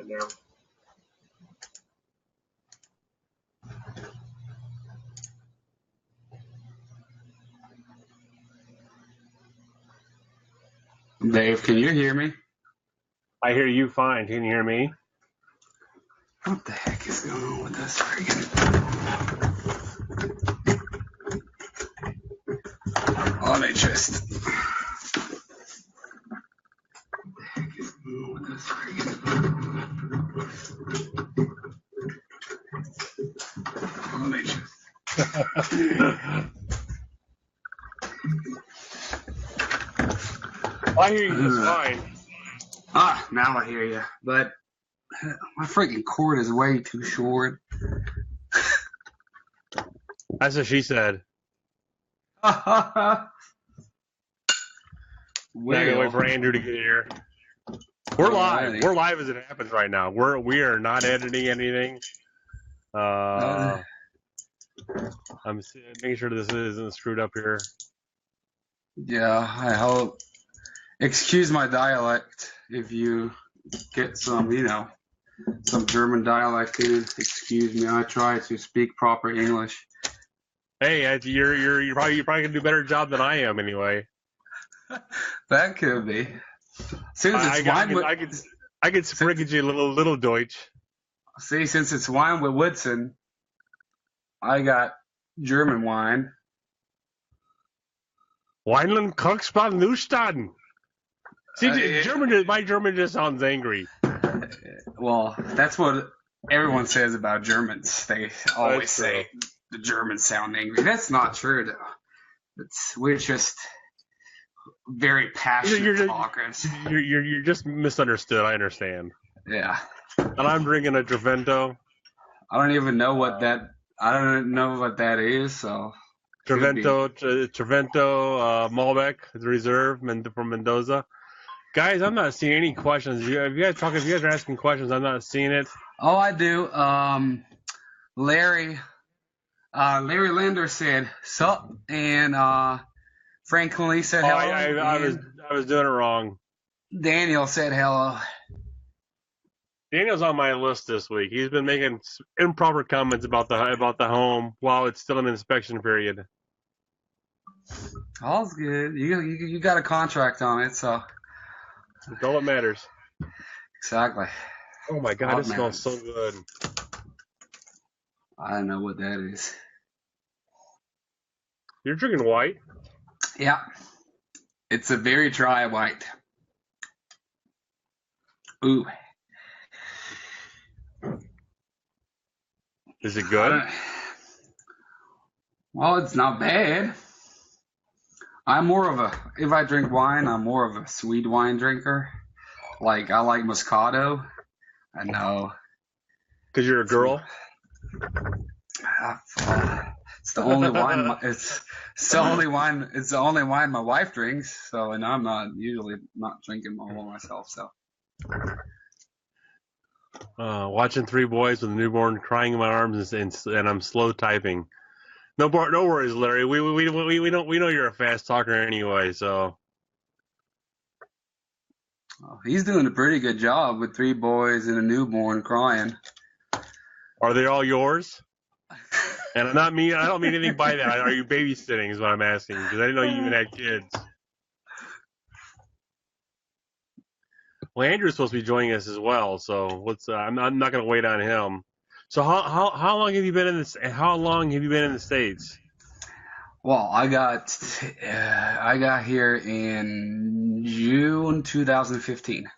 now. Dave, can you hear me? I hear you fine. Can you hear me? What the heck is going on with this freaking? Let me just. What the heck is going on with this freaking? Let me just. I hear you just fine. Now I hear you, but my freaking cord is way too short. That's what she said. Well, I gotta wait for Andrew to get here. We're live. Alrighty. We're live as it happens right now. We are not editing anything. I'm making sure this isn't screwed up here. Yeah, I hope. Excuse my dialect if you get some, some German dialect in it. Excuse me. I try to speak proper English. Hey, you're probably gonna do a better job than I am anyway. That could be. Since it's wine with, I could sprinkle you a little Deutsch. See, since it's wine with Woodson, I got German wine. Weinland Kochsbad Neustaden. See, my German just sounds angry. Well, that's what everyone says about Germans. They always say the Germans sound angry. That's not true, though. We're just very passionate talkers. You're just misunderstood. I understand. Yeah. And I'm drinking a Trevento. I don't even know what that. I don't know what that is. So. Trevento Malbec, the reserve from Mendoza. Guys, I'm not seeing any questions. If you guys are asking questions, I'm not seeing it. Oh, I do. Larry Lander said sup, and Frank Lee said hello. I was doing it wrong. Daniel said hello. Daniel's on my list this week. He's been making improper comments about the home while it's still an inspection period. All's good. You got a contract on it, so. That's all that matters. Exactly. Oh my God, it smells so good. I don't know what that is. You're drinking white? Yeah. It's a very dry white. Ooh. Is it good? Well, it's not bad. If I drink wine, I'm more of a sweet wine drinker. Like, I like Moscato. I know. Because you're a girl? It's the only wine. It's the only wine my wife drinks. So, and I'm not drinking all myself. So. Watching three boys with a newborn crying in my arms and I'm slow typing. No worries, Larry. We know you're a fast talker anyway. So. He's doing a pretty good job with three boys and a newborn crying. Are they all yours? And I don't mean anything by that. Are you babysitting is what I'm asking, because I didn't know you even had kids. Well, Andrew's supposed to be joining us as well, so I'm not going to wait on him. So how long have you been in this? How long have you been in the States? Well, I got here in June 2015.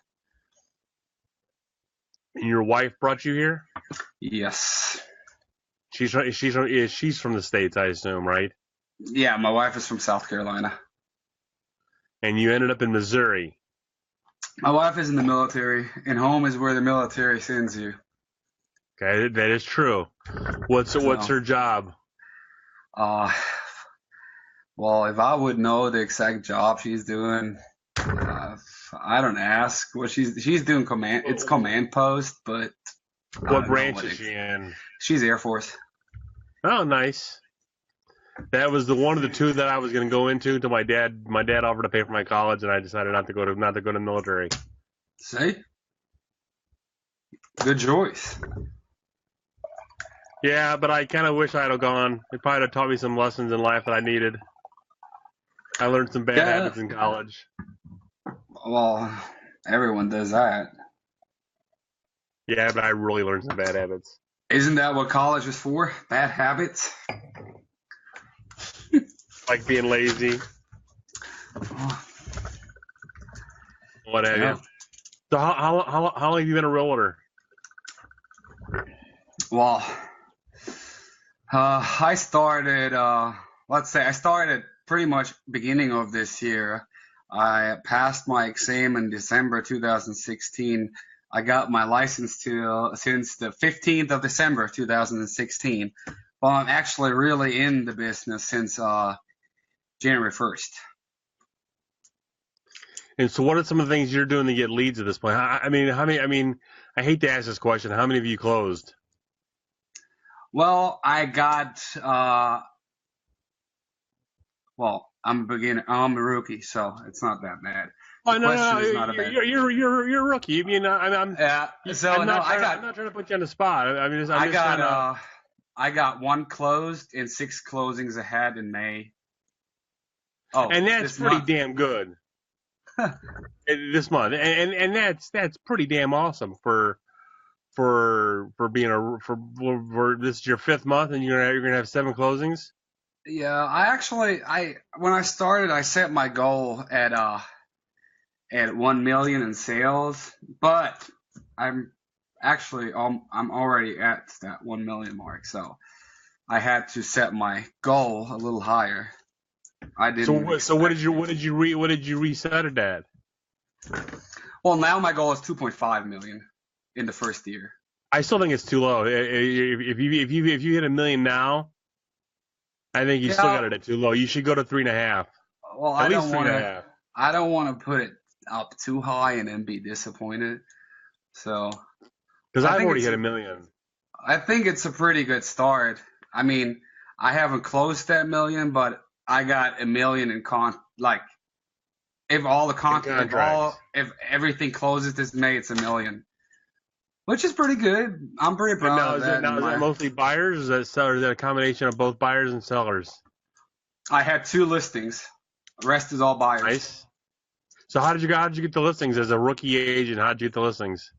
And your wife brought you here? Yes. She's from the States, I assume, right? Yeah, my wife is from South Carolina. And you ended up in Missouri. My wife is in the military, and home is where the military sends you. Okay, that is true. What's her job? Well, if I would know the exact job she's doing, I don't ask what she's doing. It's command post, but what branch is she in? She's Air Force. Oh, nice. That was one of the two that I was going to go into until my dad offered to pay for my college, and I decided not to go to military. See? Good choice. Yeah, but I kind of wish I'd have gone. It probably would have taught me some lessons in life that I needed. I learned some bad Yeah. habits in college. Well, everyone does that. Yeah, but I really learned some bad habits. Isn't that what college is for? Bad habits? Like being lazy, what have Yeah. you. So how long have you been a realtor? Well, I started, let's say I started pretty much beginning of this year. I passed my exam in December 2016. I got my license since the 15th of December 2016. Well, I'm actually really in the business since January 1st. And so, what are some of the things you're doing to get leads at this point? I mean, how many? I mean, I hate to ask this question. How many of you closed? Well, I got, well, I'm a beginner. I'm a rookie, so it's not that bad. The Oh no, question no, is no. not a bad. You're a rookie. I mean, Yeah. So I'm no, not trying to put you on the spot. I'm just I trying to. got, I got one closed and 6 closings ahead in May. Oh, And that's this pretty month. damn good. This month, and that's pretty damn awesome for being for this is your 5th month, and you're gonna have 7 closings. Yeah, I when I started, I set my goal at 1 million in sales, but I'm actually I'm already at that 1 million mark, so I had to set my goal a little higher. I didn't So what expect it. what did you reset it at? Well, now my goal is 2.5 million in the first year. I still think it's too low. If you hit 1 million now, I think you still Yeah, got it at too low. You should go to 3.5, well, at least 3.5. I don't want to put it up too high and then be disappointed. So Because I I've think already it's hit 1 million. I think it's a pretty good start. I mean, I haven't closed that million, but I got a million in like if all the In contracts. if everything closes this May, it's a million, which is pretty good. I'm pretty And proud of that. is that mostly buyers? Or is that sellers? Is that a combination of both buyers and sellers? I had 2 listings. The rest is all buyers. Nice. So how did you get the listings as a rookie agent? How did you get the listings?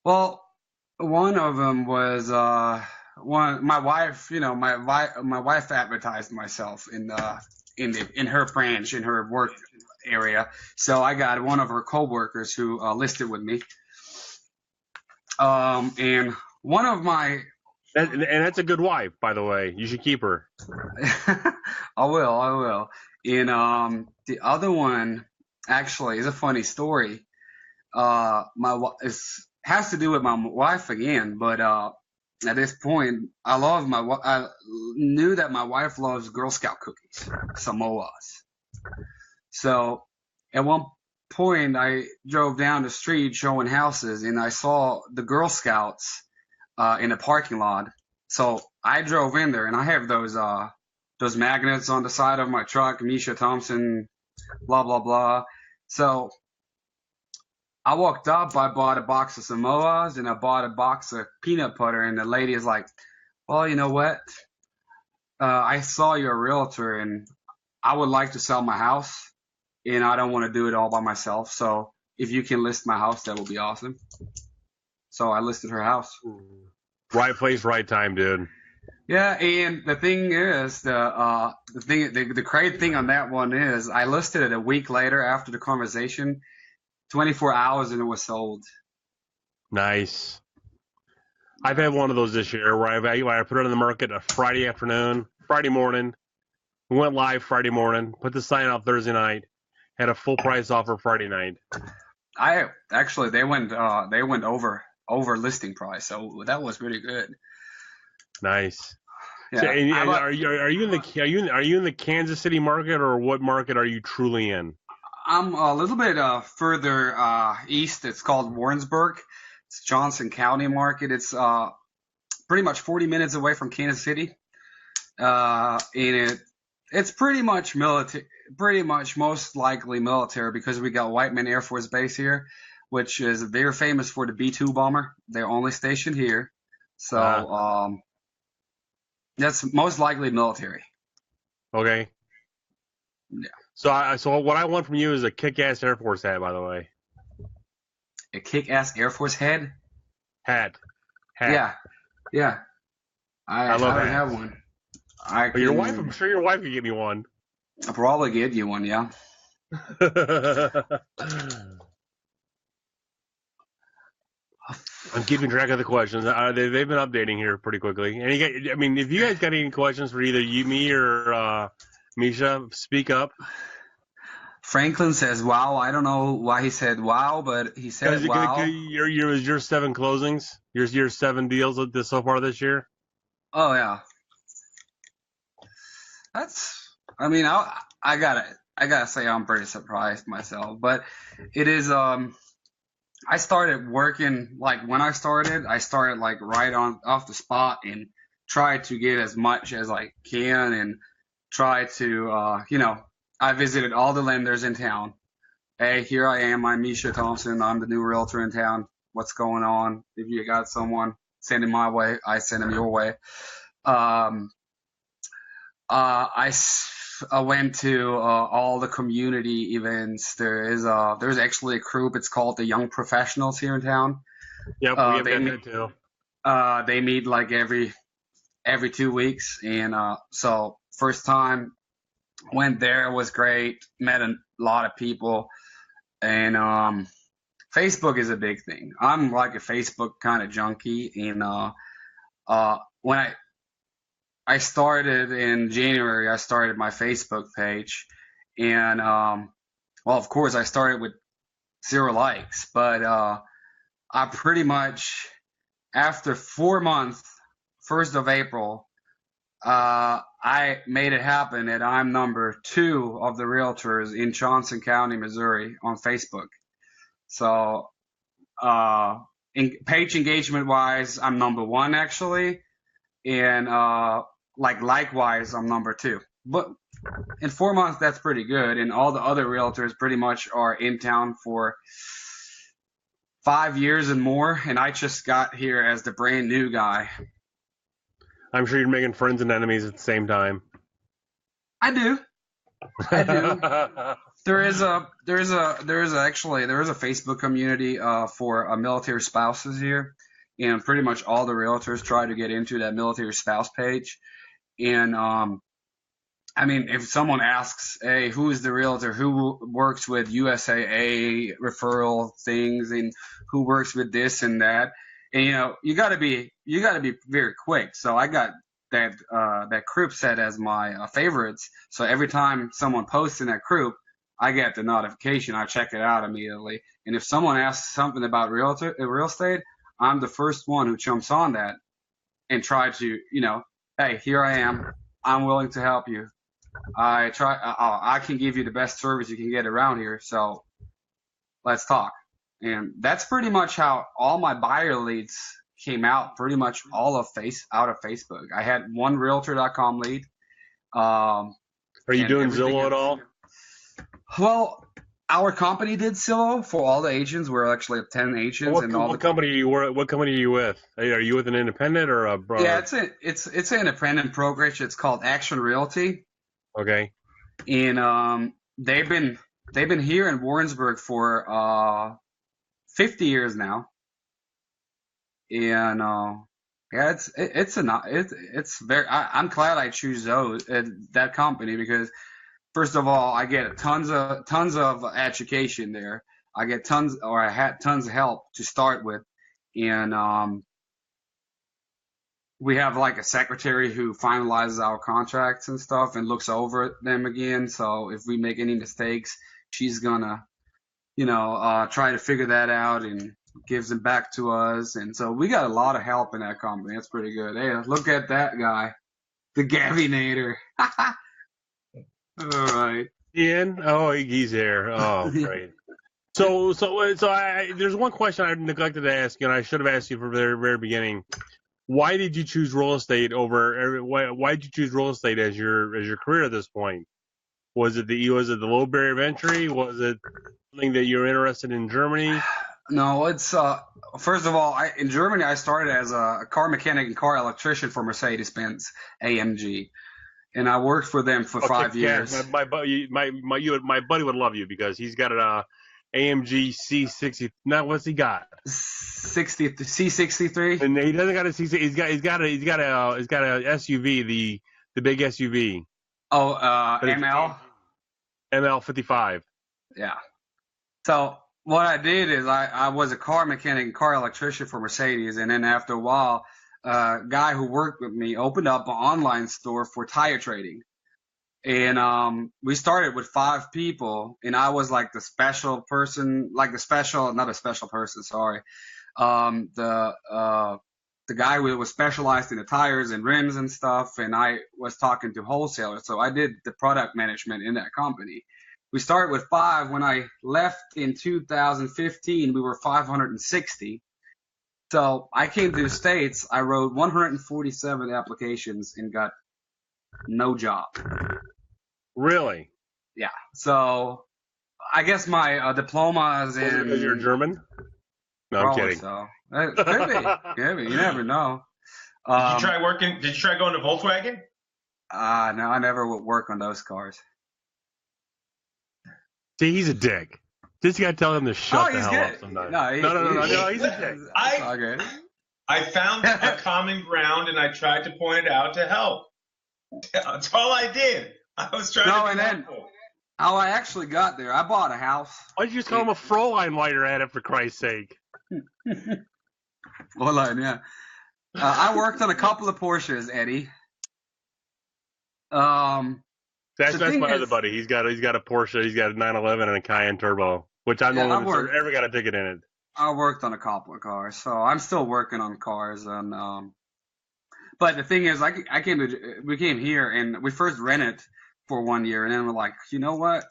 Well, one of them was one my wife. You know, my wife advertised myself in her branch in her work area. So I got one of her coworkers who listed with me. And one of my And that's a good wife, by the way. You should keep her. I will. And the other one actually is a funny story. Has to do with my wife again, but at this point, I knew that my wife loves Girl Scout cookies, Samoas. So at one point, I drove down the street showing houses, and I saw the Girl Scouts in the parking lot. So I drove in there, and I have those magnets on the side of my truck, Mischa Thompson, blah blah blah. So I walked up, I bought a box of Samoas, and I bought a box of peanut butter, and the lady is like, "Well, you know what? I saw you're a realtor, and I would like to sell my house, and I don't want to do it all by myself. So if you can list my house, that would be awesome." So I listed her house. Right place, right time, dude. Yeah, and the thing is, the great thing on that one is I listed it a week later after the conversation, 24 hours, and it was sold. Nice. I've had one of those this year where I put it on the market a Friday afternoon, Friday morning. We went live Friday morning, put the sign out Thursday night, had a full price offer Friday night. I actually they went over listing price, so that was really good. Nice. Yeah, So, and are you in the Kansas City market, or what market are you truly in? I'm a little bit further east. It's called Warrensburg. It's Johnson County market. It's pretty much 40 minutes away from Kansas City. And it's pretty much military, pretty much most likely military because we got Whiteman Air Force Base here. which is they're famous for the B-2 bomber. They're only stationed here. So that's most likely military. Okay. Yeah. So what I want from you is a kick-ass Air Force hat, by the way. A kick-ass Air Force head? Hat. Yeah. I love don't hats. have one. Your wife, I'm sure your wife could give me one. I'll probably get you one, yeah. I'm keeping track of the questions. They've been updating here pretty quickly. And if you guys got any questions for either me or Mischa, speak up. Franklin says, "Wow." I don't know why he said "wow," but he said "wow." Your 7 closings, your 7 deals so far this year. Oh yeah, I mean, I gotta say I'm pretty surprised myself, but it is. I started working like when I started like right on off the spot and tried to get as much as I can and try to I visited all the lenders in town. Hey, here I am. I'm Mischa Thompson. I'm the new realtor in town. What's going on? If you got someone, send him my way. I send him your way. I went to all the community events. There's actually a group. It's called the Young Professionals here in town. Yep, we have that too. They meet like every 2 weeks, and so first time went there, was great. Met a lot of people, and Facebook is a big thing. I'm like a Facebook kind of junkie, and when I started in January, I started my Facebook page, and well, of course, I started with 0 likes, but I pretty much after 4 months, 1st of April, I made it happen that I'm number 2 of the realtors in Johnson County, Missouri on Facebook. So, in page engagement wise, I'm number 1 actually. And, likewise, I'm number 2. But in 4 months, that's pretty good. And all the other realtors pretty much are in town for 5 years and more. And I just got here as the brand new guy. I'm sure you're making friends and enemies at the same time. I do. There is a Facebook community for military spouses here, and pretty much all the realtors try to get into that military spouse page. And I mean, if someone asks, "Hey, who is the realtor who works with USAA referral things, and who works with this and that?" And you got to be very quick. So I got that group set as my favorites. So every time someone posts in that group, I get the notification. I check it out immediately. And if someone asks something about real estate, I'm the first one who jumps on that and try to, hey, here I am. I'm willing to help you. I can give you the best service you can get around here. So let's talk. And that's pretty much how all my buyer leads came out, pretty much all out of Facebook. I had one Realtor.com lead. Are you doing Zillow at all? Well, our company did Zillow for all the agents. We're actually 10 agents. What company are you with? Are you with an independent or a broker? Yeah, it's an independent brokerage. It's called Action Realty. Okay. And they've been here in Warrensburg for 50 years now. And yeah, it's very. I'm glad I choose that company because first of all, I get tons of education there. I had tons of help to start with, and we have like a secretary who finalizes our contracts and stuff and looks over them again. So if we make any mistakes, she's gonna, try to figure that out and gives them back to us. And so we got a lot of help in that company. That's pretty good. Hey, look at that guy, the Gavinator. All right. Ian? Oh, he's there. Oh, great. So there's one question I neglected to ask you, and I should have asked you from the very, very beginning. Why did you choose real estate why did you choose real estate as your career at this point? Was it the low barrier of entry? Was it something that you're interested in Germany? No, it's first of all, in Germany I started as a car mechanic and car electrician for Mercedes-Benz AMG, and I worked for them for Okay, 5 years. my buddy would love you because he's got an AMG C60. Now, what's he got? 60 C63. And he doesn't got a C60. He's got a SUV, the big SUV. Oh, ML. ML55. Yeah. So what I did is I was a car mechanic and car electrician for Mercedes, and then after a while, a guy who worked with me opened up an online store for tire trading. And we started with 5 people, and I was like the special person, not a special person, sorry. The guy who was specialized in the tires and rims and stuff, and I was talking to wholesalers. So I did the product management in that company. We started with 5. When I left in 2015, we were 560. So I came to the States. I wrote 147 applications and got no job. Really? Yeah. So I guess my diploma is in. Because you're German? No, I'm kidding. So. It could be. Could be. You never know. Did you try working? Did you try going to Volkswagen? No, I never would work on those cars. See, he's a dick. Just gotta tell him to shut the hell up sometimes. No, he's a dick. I found a common ground and I tried to point it out to help. That's all I did. I was trying to be helpful. How I actually got there, I bought a house. Why did you just call him a Fräulein lighter at it, for Christ's sake? Fräulein, yeah. I worked on a couple of Porsches, Eddie. That's my other buddy. He's got a Porsche. He's got a 911 and a Cayenne Turbo, which I'm the only one that's ever got a ticket in it. I worked on a couple of cars, so I'm still working on cars. And but the thing is, we came here and we first rented for 1 year, and then we're like, you know what?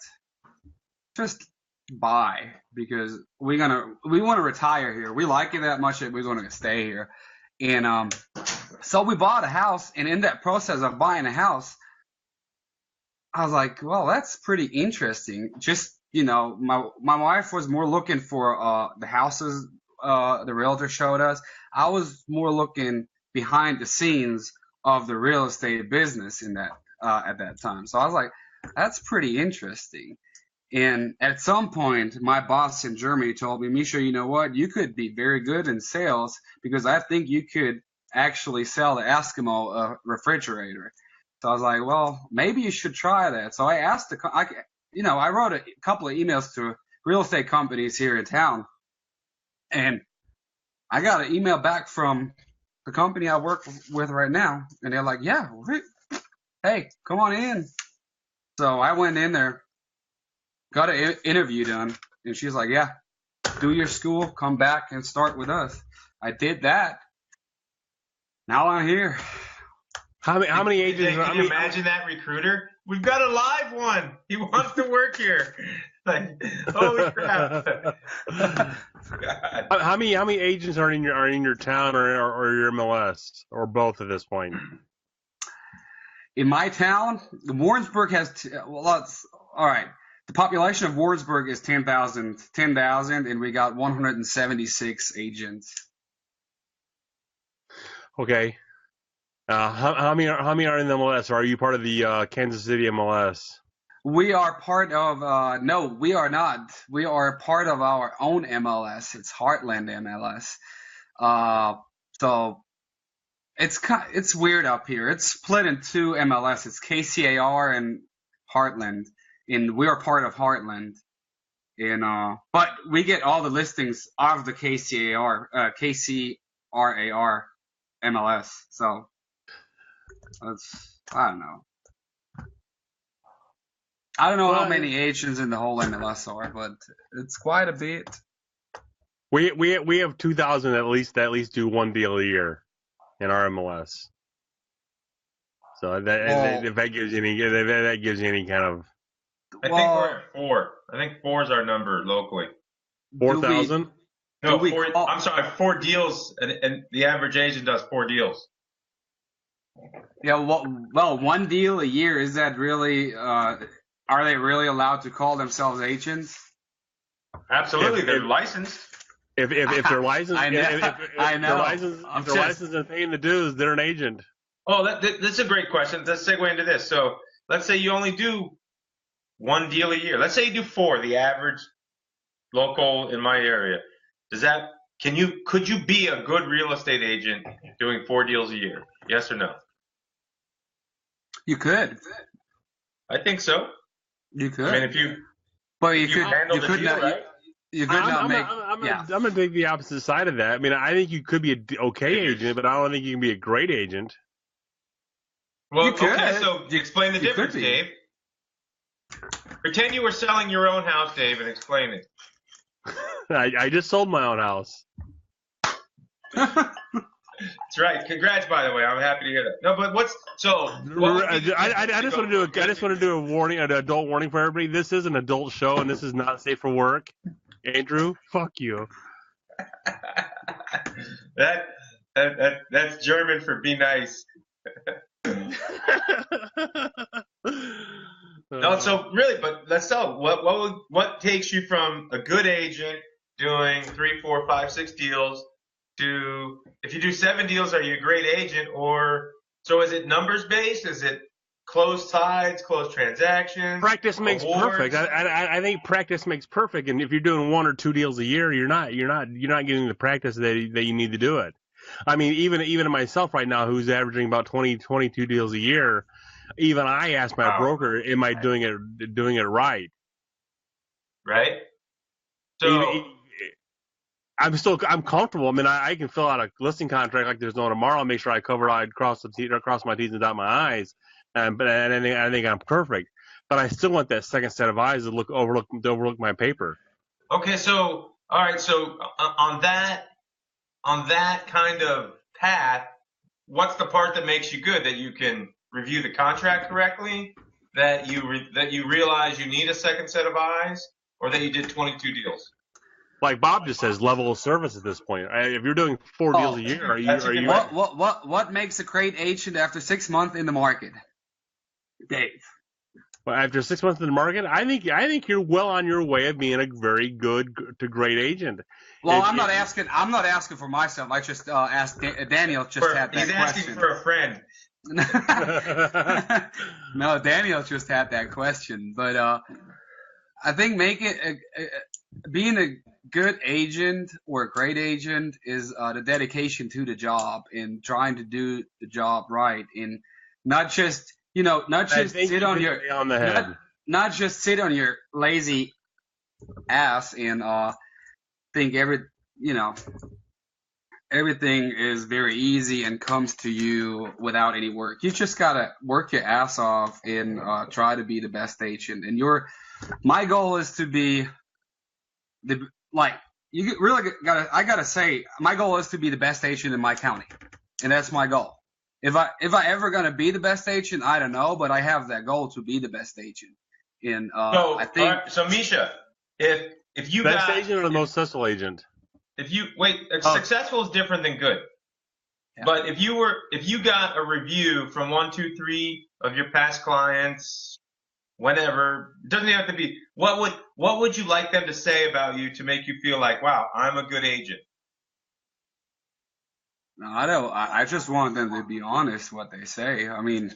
Just buy, because we want to retire here. We like it that much that we want to stay here. And so we bought a house, and in that process of buying a house, I was like, well, that's pretty interesting. Just, my wife was more looking for the houses the realtor showed us. I was more looking behind the scenes of the real estate business in that at that time. So I was like, that's pretty interesting. And at some point, my boss in Germany told me, Mischa, you know what? You could be very good in sales, because I think you could actually sell the Eskimo a refrigerator. So I was like, well, maybe you should try that. So I asked I wrote a couple of emails to real estate companies here in town, and I got an email back from the company I work with right now, and they're like, yeah, hey, come on in. So I went in there, got an interview done, and she's like, yeah, do your school, come back and start with us. I did that. Now I'm here. How many agents? Can you imagine that recruiter? We've got a live one. He wants to work here. Like, holy crap! How many agents are in your town or your MLS, or both at this point? In my town, Warrensburg has all right. The population of Warrensburg is 10,000, and we got 176 agents. Okay. How many are in the MLS? Or are you part of the Kansas City MLS? We are part of. No, we are not. We are part of our own MLS. It's Heartland MLS. So it's weird up here. It's split in 2 MLS. It's KCAR and Heartland, and we are part of Heartland. And but we get all the listings of the KCRAR MLS. So. I don't know. I don't know how many agents in the whole MLS are, but it's quite a bit. We have 2,000 at least do one deal a year in our MLS. So if that gives you any kind of. I think we're at 4. I think 4 is our number locally. 4,000? No, 4. I'm sorry, 4 deals, and the average agent does 4 deals. Yeah, well, one deal a year, is that really, are they really allowed to call themselves agents? Absolutely, they're licensed. If they're licensed, I know. if they're licensed and paying the dues, they're an agent. Oh, this is a great question. Let's segue into this. So let's say you only do one deal a year. Let's say you do 4, the average local in my area. Could you be a good real estate agent doing 4 deals a year? Yes or no? You could. I think so. You could. I mean, if you handle the deal right. You could not make. I'm gonna take the opposite side of that. I mean, I think you could be an okay agent, but I don't think you can be a great agent. Well, You could. okay, so explain the difference, be. Dave. Pretend you were selling your own house, Dave, and explain it. I just sold my own house. That's right. Congrats, by the way. I'm happy to hear that. No, but I just want to do a warning, an adult warning for everybody. This is an adult show, and this is not safe for work. Andrew, fuck you. That's German for be nice. No, so really, but let's tell what takes you from a good agent doing 3, 4, 5, 6 deals to, if you do 7 deals, are you a great agent? Or so is it numbers based? Is it closed sides, closed transactions? Practice makes perfect. I think practice makes perfect. And if you're doing 1 or 2 deals a year, you're not getting the practice that you need to do it. I mean, even myself right now, who's averaging about 22 deals a year, even I ask my broker, am I doing it right? Right. So I'm comfortable. I mean, I can fill out a listing contract like there's no tomorrow. Make sure I cross my T's and dot my I's, but I think I'm perfect. But I still want that second set of eyes to overlook my paper. Okay, so all right, so on that kind of path, what's the part that makes you good? That you can review the contract correctly, that you realize you need a second set of eyes, or that you did 22 deals? Like Bob just says, level of service at this point. If you're doing 4 deals a year, are you? What makes a great agent after 6 months in the market, Dave? Well, after 6 months in the market, I think you're well on your way of being a very good to great agent. Well, I'm not asking for myself. I just asked Daniel. Had that question. He's asking for a friend. No, Daniel just had that question, but I think being a good agent or a great agent is the dedication to the job and trying to do the job right, and not just sit on your lazy ass and think everything is very easy and comes to you without any work. You just gotta work your ass off and try to be the best agent. And my goal is to be I gotta say, my goal is to be the best agent in my county, and that's my goal. If I ever gonna be the best agent, I don't know, but I have that goal to be the best agent. And I think so. Mischa, if you best agent or the most successful agent? Successful is different than good. Yeah. But if you got a review from 1, 2, 3 of your past clients, whatever, it doesn't have to be. What would you like them to say about you to make you feel like, wow, I'm a good agent? No, I don't. I just want them to be honest what they say. I mean, do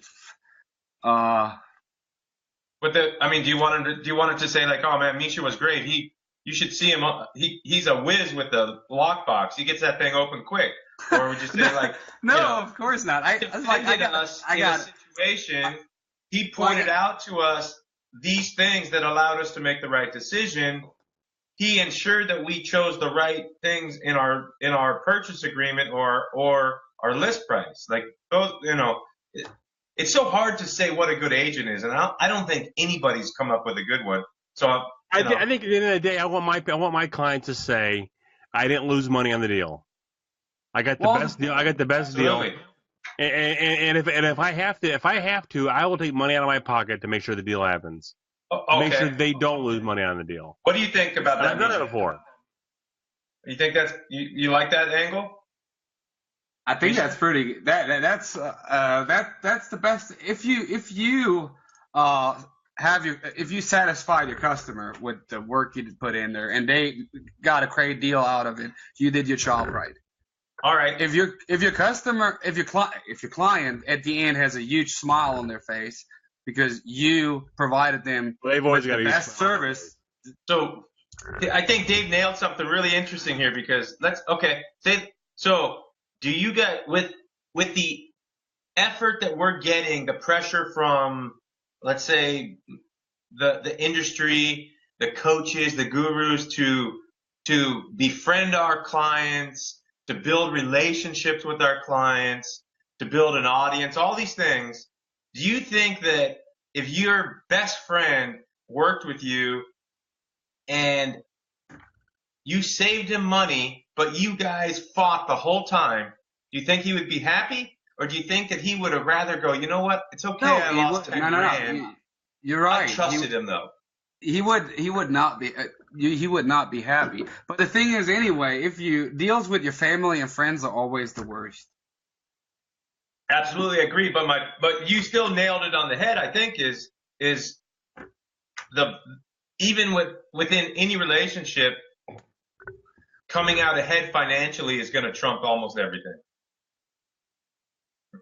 you want them to say like, oh man, Mischa was great. You should see him. He's a whiz with the lockbox. He gets that thing open quick. Or would you say like, no, of course not. I got a situation. He pointed out to us these things that allowed us to make the right decision. He ensured that we chose the right things in our purchase agreement or our list price. Like those, it's so hard to say what a good agent is, and I don't think anybody's come up with a good one. So I think at the end of the day, I want my client to say, I didn't lose money on the deal. I got the best deal. I got the best absolutely. Deal. And if I have to, I will take money out of my pocket to make sure the deal happens. Okay. Make sure they don't lose money on the deal. What do you think about that? I've done it before. You think you like that angle? I think that's pretty. That's the best. If you if you satisfied your customer with the work you put in there and they got a great deal out of it, you did your job right. All right. If your client at the end has a huge smile on their face because you provided them They've always got the a best service. So I think Dave nailed something really interesting here because so do you guys with the effort that we're getting, the pressure from, let's say, the industry, the coaches, the gurus to befriend our clients, to build relationships with our clients, to build an audience, all these things. Do you think that if your best friend worked with you and you saved him money, but you guys fought the whole time, do you think he would be happy? Or do you think that he would have rather go, you know what, it's okay, I lost 10 grand. No. You're right. I trusted him though. He would not be happy. But the thing is, anyway, deals with your family and friends are always the worst. Absolutely agree, but you still nailed it on the head. I think is even within any relationship, coming out ahead financially is going to trump almost everything.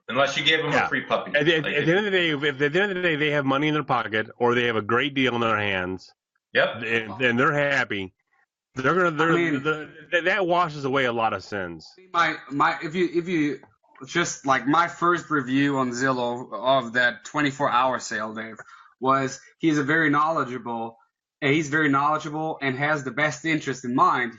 Unless you give them a free puppy. At the end of the day, if at the end of the day they have money in their pocket or they have a great deal in their hands, and they're happy, that washes away a lot of sins. If you just like my first review on Zillow of that 24-hour sale, Dave, was he's very knowledgeable and has the best interest in mind.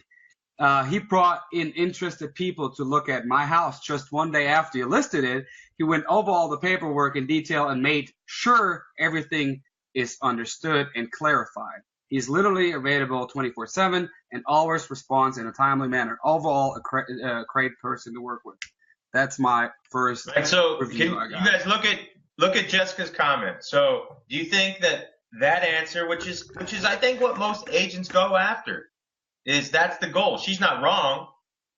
He brought in interested people to look at my house just one day after he listed it. He went over all the paperwork in detail and made sure everything is understood and clarified. He's literally available 24/7 and always responds in a timely manner. Overall, a great person to work with. That's my first review. You guys look at Jessica's comment. So do you think that answer, which is I think what most agents go after, is that's the goal? She's not wrong,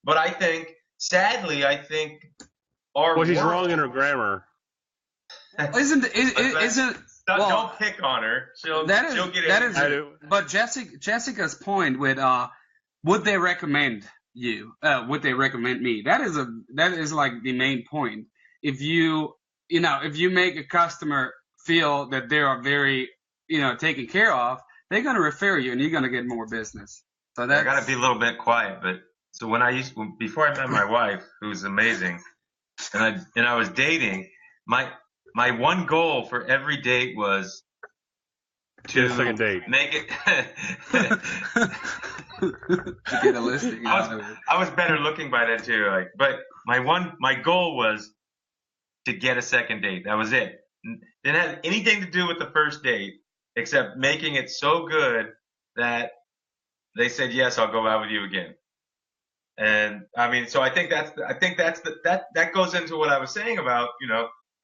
but I think sadly she's wrong in her grammar. Don't pick on her. She'll get it. But Jessica's point with would they recommend you? Would they recommend me? That is like the main point. If you make a customer feel that they are very taken care of, they're gonna refer you and you're gonna get more business. So I got to be a little bit quiet, but so before I met my wife, who's amazing, and I was dating, my one goal for every date was to get a second date. Make it. To get a listing. I was better looking by then too. But my goal was to get a second date. That was it. Didn't have anything to do with the first date except making it so good that they said, yes, I'll go out with you again. And I mean, so I think that goes into what I was saying about,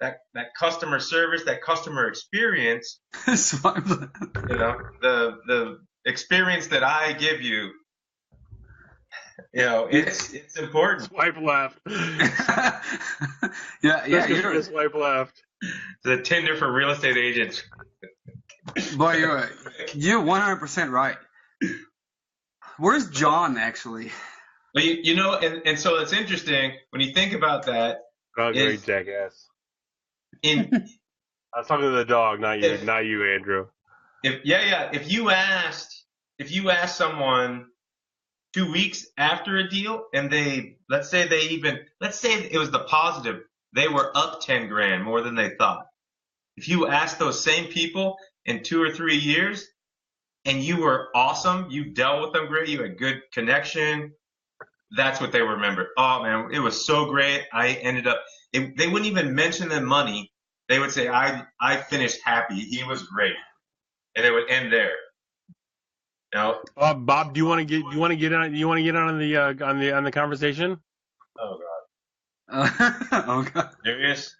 that customer service, that customer experience, the experience that I give you, it's important. Swipe left. You're swipe left. The Tinder for real estate agents. Boy, you're 100% right. Where's John, actually? Well, and so it's interesting when you think about that. Oh, great jackass. I was talking to the dog, not you, Andrew. If you asked someone 2 weeks after a deal, and let's say it was the positive, they were up 10 grand more than they thought. If you asked those same people in 2 or 3 years, and you were awesome, you dealt with them great, you had good connection, that's what they remember. Oh man, it was so great. I ended up, they wouldn't even mention the money. They would say, I finished happy. He was great. And it would end there. Bob, do you want to get on the conversation? Oh God. Oh God. Serious?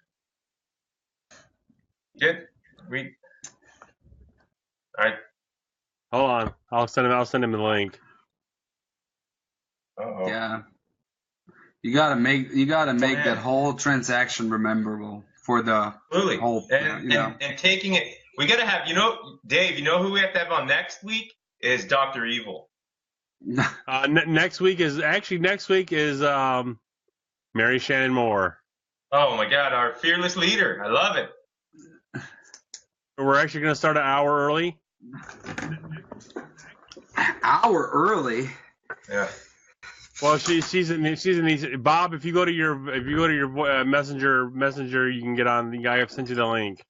Good. All right. Hold on. I'll send him the link. Uh-oh. Yeah. You gotta make that whole transaction memorable for the Absolutely. whole. And taking it. We got to have, Dave, you know who we have to have on next week is Dr. Evil. Next week is Mary Shannon Moore. Oh my God, our fearless leader. I love it. We're actually going to start an hour early. Hour early. Yeah. Well, she's in these. Bob, if you go to your messenger, you can get on. The guy sent you the link.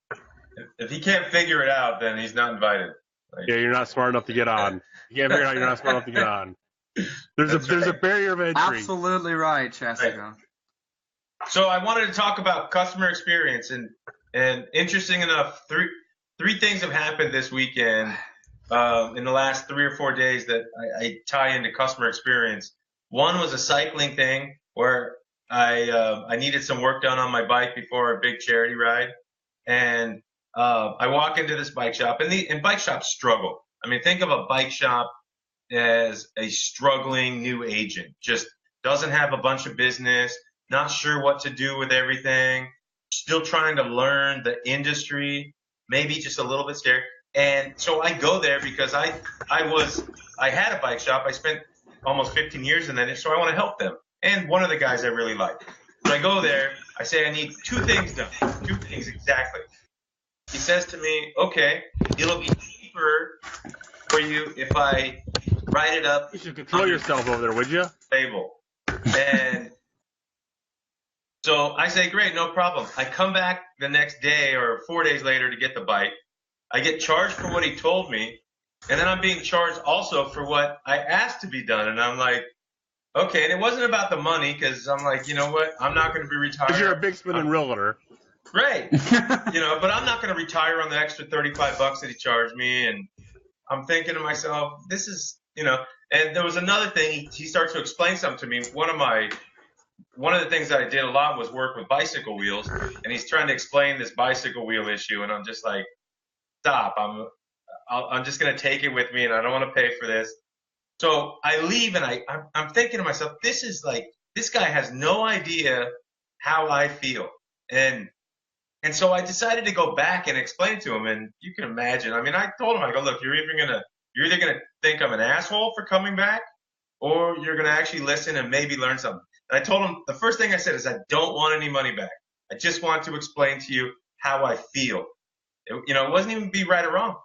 If he can't figure it out, then he's not invited. Yeah, you're not smart enough to get on. You can't figure it out. You're not smart enough to get on. There's a barrier of entry. Absolutely right, Chastity. Right. So I wanted to talk about customer experience, and interesting enough, three things have happened this weekend in the last 3 or 4 days that I tie into customer experience. One was a cycling thing where I needed some work done on my bike before a big charity ride, and I walk into this bike shop, and bike shops struggle. I mean, think of a bike shop as a struggling new agent, just doesn't have a bunch of business, not sure what to do with everything, still trying to learn the industry, maybe just a little bit scared. And so I go there because I had a bike shop. I spent almost 15 years in that, so I want to help them. And one of the guys I really like. So I go there. I say I need 2 things done. 2 things exactly. He says to me, okay, it'll be cheaper for you if I write it up. You should control yourself over there, would you? Label. And so I say, great, no problem. I come back the next day or 4 days later to get the bike. I get charged for what he told me, and then I'm being charged also for what I asked to be done. And I'm like, okay. And it wasn't about the money because I'm like, you know what? I'm not going to be retired. Because you're a big spending realtor. Right. But I'm not going to retire on the extra $35 that he charged me. And I'm thinking to myself, this is, and there was another thing. He starts to explain something to me. One of the things that I did a lot was work with bicycle wheels, and he's trying to explain this bicycle wheel issue, and I'm just like, stop. I'm just going to take it with me, and I don't want to pay for this. So I leave, and I'm thinking to myself, this guy has no idea how I feel. And so I decided to go back and explain to him, and you can imagine. I mean, I told him, I go, look, you're either gonna think I'm an asshole for coming back, or you're gonna actually listen and maybe learn something. And I told him, the first thing I said is, I don't want any money back. I just want to explain to you how I feel. It wasn't even be right or wrong.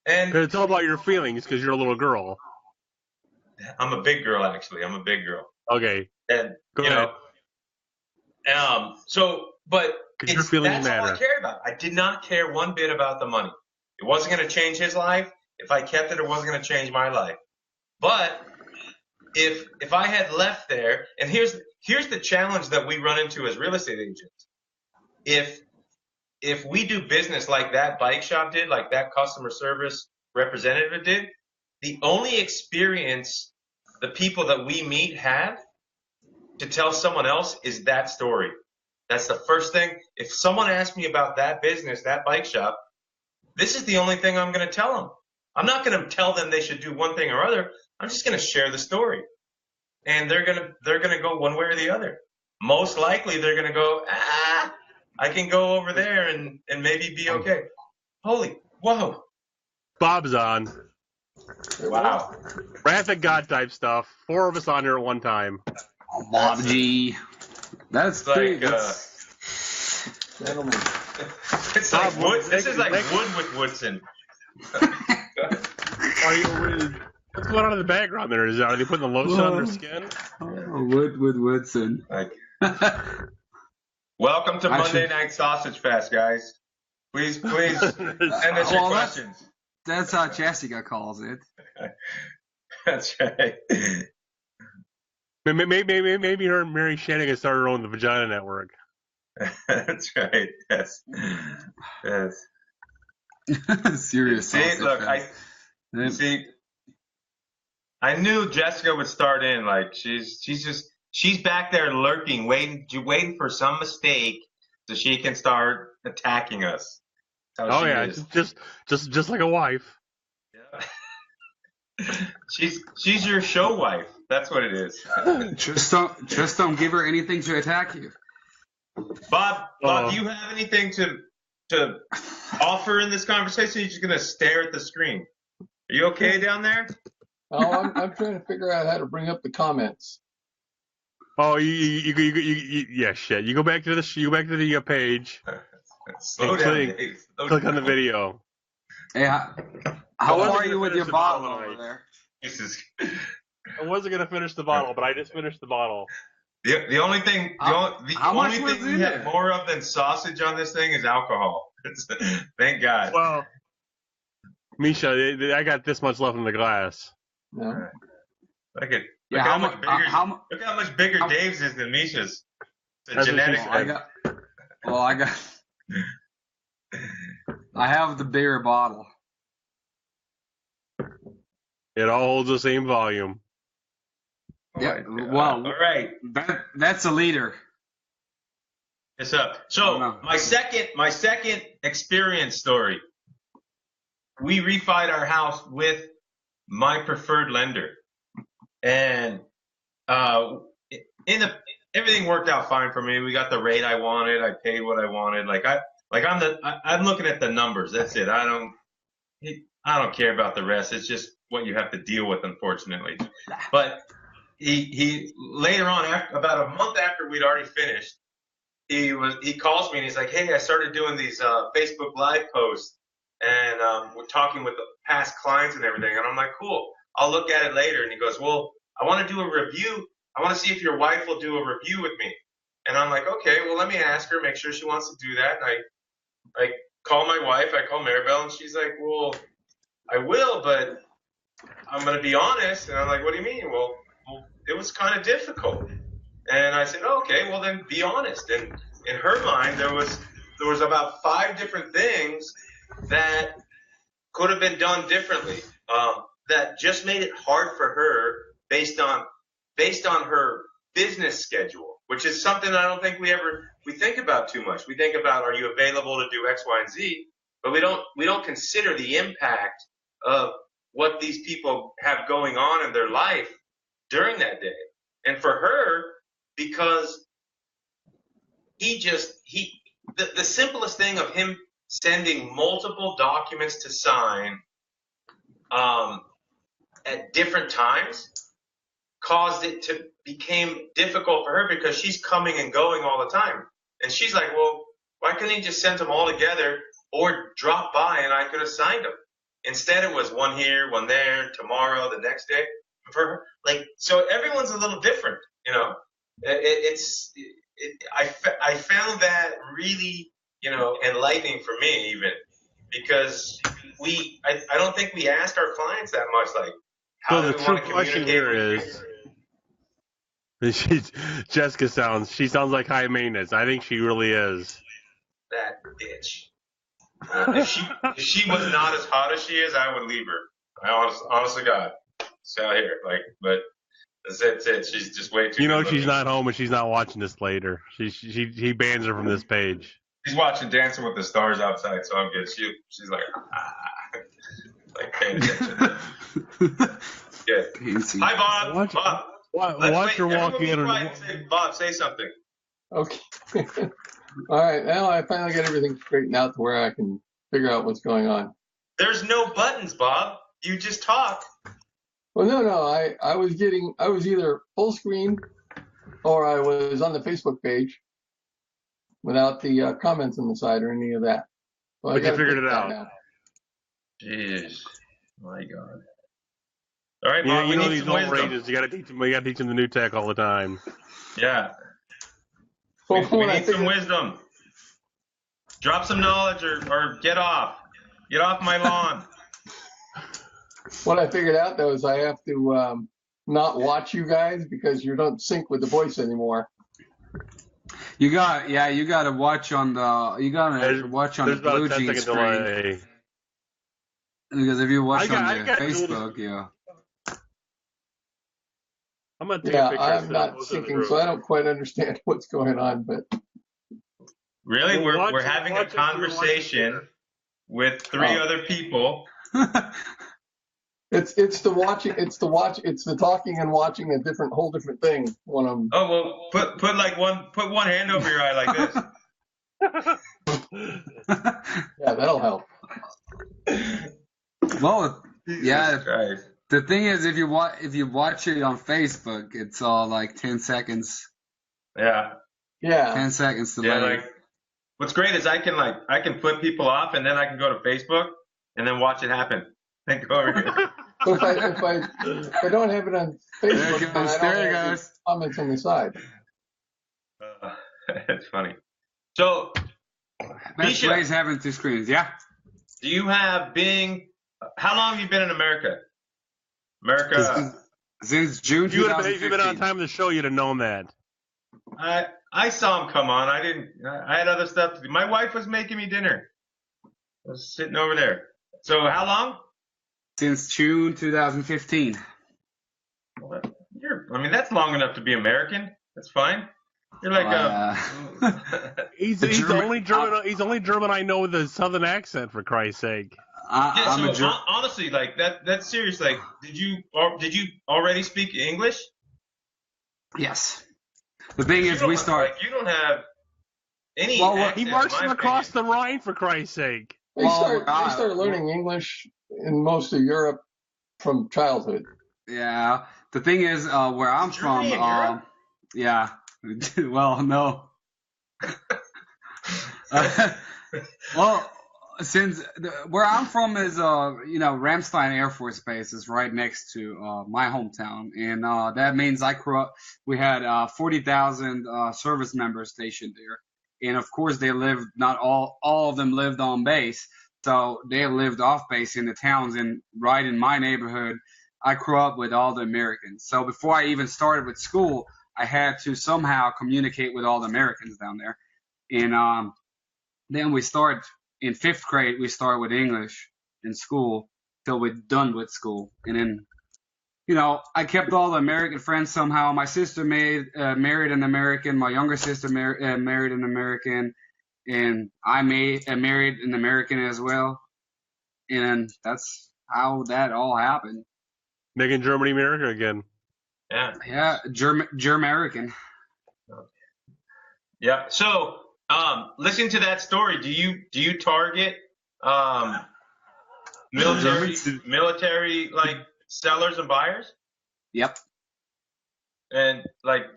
And it's all about your feelings because you're a little girl. I'm a big girl, actually. I'm a big girl. Okay. And Go ahead. But your feelings that's matter. all I cared about. I did not care one bit about the money. It wasn't going to change his life. If I kept it, it wasn't going to change my life. But if I had left there, and here's the challenge that we run into as real estate agents. If we do business like that bike shop did, like that customer service representative did, the only experience the people that we meet have to tell someone else is that story. That's the first thing. If someone asks me about that business, that bike shop, this is the only thing I'm going to tell them. I'm not going to tell them they should do one thing or other. I'm just going to share the story. And they're going to go one way or the other. Most likely they're going to go, I can go over there and maybe be okay. Whoa. Bob's on. Wow. Wrath of God type stuff. 4 of us on here at one time. Bob G. That's like, gentlemen. It's like wood. This is like wood with Woodson. What's going on in the background there? Are they putting the lotion on their skin? Wood with Woodson. Welcome to Monday Night Sausage Fest, guys. Please send us your questions. That's how Jessica calls it. That's right. Maybe her and Mary Shannon can start her own The Vagina Network. That's right. Yes. Serious. See, look, I knew Jessica would start in. Like she's back there lurking, waiting for some mistake so she can start attacking us. Just like a wife. Yeah. She's your show wife. That's what it is. Just don't give her anything to attack you. Bob, do you have anything to to offer in this conversation? You're just gonna stare at the screen. Are you okay down there? Oh, I'm trying to figure out how to bring up the comments. Oh, yeah, shit. You go back to the page. Slow And down, click- Dave. Slow Click down. on the video. Hey, how I wasn't are gonna you with finish your the bottle bottle over tonight. there? Jesus. I wasn't gonna finish the bottle, but I just finished the bottle. The only thing How much only was thing we in have it? more of than sausage on this thing is alcohol. Thank God. Well, Mischa, I got this much left in the glass. No. Look at Yeah, look how much bigger mu- look how much bigger how- Dave's is than Misha's. It's a That's what she genetic said. I have the bigger bottle. It all holds the same volume. Yeah, my God. well, all right. That's a liter. It's up. Oh, So no. my second experience story. We refied our house with my preferred lender, and everything worked out fine for me. We got the rate I wanted. I paid what I wanted. I'm looking at the numbers. That's it. I don't care about the rest. It's just what you have to deal with, unfortunately. But he later on, about a month after we'd already finished, he calls me and he's like, "Hey, I started doing these Facebook Live posts, and we're talking with the past clients and everything." And I'm like, "Cool, I'll look at it later." And he goes, "Well, I want to do a review. I want to see if your wife will do a review with me." And I'm like, "Okay, well, let me ask her, make sure she wants to do that." And I call my wife, I call Maribel, and she's like, "Well, I will, but I'm going to be honest." And I'm like, "What do you mean?" Well, it was kind of difficult. And I said, oh, "Okay, well then be honest." And in her mind, there was about 5 different things that could have been done differently, that just made it hard for her based on her business schedule, which is something I don't think we think about too much. We think about, are you available to do X, Y, and Z, but we don't consider the impact of what these people have going on in their life during that day. And for her, because the simplest thing of him sending multiple documents to sign at different times caused it to became difficult for her, because she's coming and going all the time. And she's like, "Well, why couldn't he just send them all together or drop by and I could have signed them?" Instead, it was one here, one there, tomorrow, the next day. For her, so everyone's a little different, you know. I found that really, enlightening for me, even because I don't think we ask our clients that much, like, how So do the we true want to question communicate here with you? is, Jessica sounds like high maintenance. I think she really is. That bitch. If she was not as hot as she is, I would leave her. Honest to God. She's out here, but that's it. She's just way too. You know good she's looking. not home and she's not watching this later. He bans her from this page. She's watching Dancing with the Stars outside, so I'm good. She's like, paying attention. Good. Hi, Bob. Bob. Watch her walk Everyone in be and quiet and say, Bob, say something. Okay. All right. Now I finally got everything straightened out to where I can figure out what's going on. There's no buttons, Bob. You just talk. Well, no. I was either full screen or I was on the Facebook page without the comments on the side or any of that. So But you gotta figured fix it that out. now. Jeez. My God. All right, You Bob, we need these some old wisdom. ranges. You gotta teach them the new tech all the time. Yeah. Well, We when I need some figured- wisdom. Drop some knowledge or get off. Get off my lawn. What I figured out though is I have to not watch you guys because you don't sync with the voice anymore. You gotta watch on the There's about Blue a 10 Jean second screen. delay. Because if you watch I on the got Facebook, yeah. I'm gonna take Yeah, a picture. I'm not syncing, so I don't quite understand what's going on. But Really? Well, We're having a watch it through conversation with 3 Oh. other people. it's the talking and watching a whole different thing when I'm. Oh, well, put one hand over your eye like this. Yeah, that'll help. Well, yeah. Jesus Christ. The thing is, if you watch it on Facebook, it's all like 10 seconds. Yeah. 10 seconds Yeah, delayed. like what's great is I can put people off and then I can go to Facebook and then watch it happen. Then go over here. So if I don't have it on Facebook, then I don't have the comments on the side. That's funny. So, Best Mischa, way is having two screens. Yeah. do you have Bing? How long have you been in America? Since June If you 2015. been on time of the show, you'd have known that. I saw him come on. I had other stuff to do. My wife was making me dinner. I was sitting over there. So how long? Since June 2015. That's long enough to be American. That's fine. You're like He's The the German- only German. He's the only German I know with a southern accent. For Christ's sake. honestly, like that's serious. Like, did you already speak English? Yes. The thing is, we start. Like, you don't have any. Well, accent, He in marched my from across opinion. the Rhine. For Christ's sake. They start learning English in most of Europe from childhood. Yeah. The thing is, where I'm from, Germany in Europe? yeah. Well, no. Well, since where I'm from is, Ramstein Air Force Base is right next to my hometown, and that means we had 40,000 service members stationed there, and of course they lived. Not all of them lived on base, so they lived off base in the towns, and right in my neighborhood, I grew up with all the Americans. So before I even started with school, I had to somehow communicate with all the Americans down there, and then we start in 5th grade. We start with English in school till we're done with school, and then I kept all the American friends somehow. My sister married an American. My younger sister married an American, and I married an American as well. And that's how that all happened. Making Germany America again. Yeah. Yeah, Germanican. Yeah. So, listening to that story, do you target military like sellers and buyers? Yep. And like,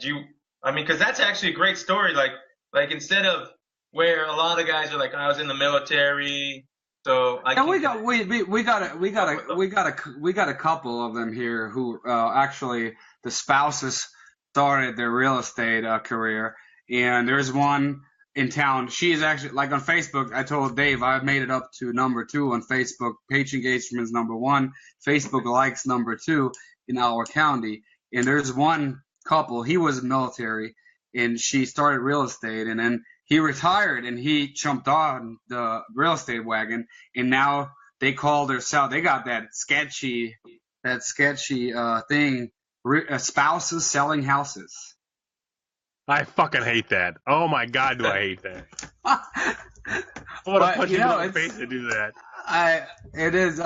because that's actually a great story. Like instead of where a lot of guys are like, I was in the military, so I. And we got a couple of them here who actually the spouses started their real estate career, and there's one in town. She is actually like on Facebook. I told Dave I've made it up to number 2 on Facebook. Page engagement is number 1. Facebook likes number 2 in our county. And there's one couple. He was military, and she started real estate, and then he retired, and he jumped on the real estate wagon, and now they call themselves. They got that sketchy thing. Spouses selling houses. I fucking hate that. Oh my God, do I hate that? I want to punch you in the face to do that. It is,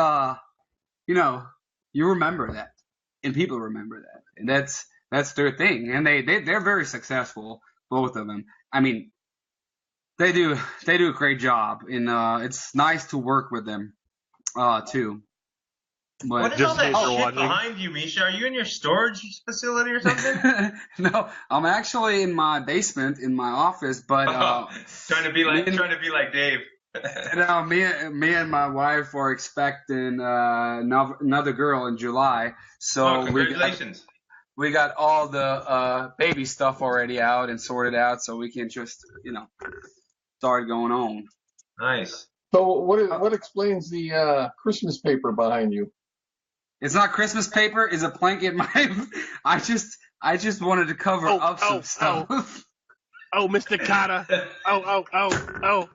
you remember that, and people remember that, and that's their thing, and they're very successful, both of them. I mean, they do a great job, and it's nice to work with them, too. But what is all that shit behind you, Mischa? Are you in your storage facility or something? No, I'm actually in my basement in my office, but trying to be like Dave. Me and my wife are expecting another girl in July, so congratulations. We got all the baby stuff already out and sorted out, so we can just start going on. Nice. So what explains the Christmas paper behind you? It's not Christmas paper. It's a blanket. I just wanted to cover up some stuff. Oh, Mr. Carter. Oh.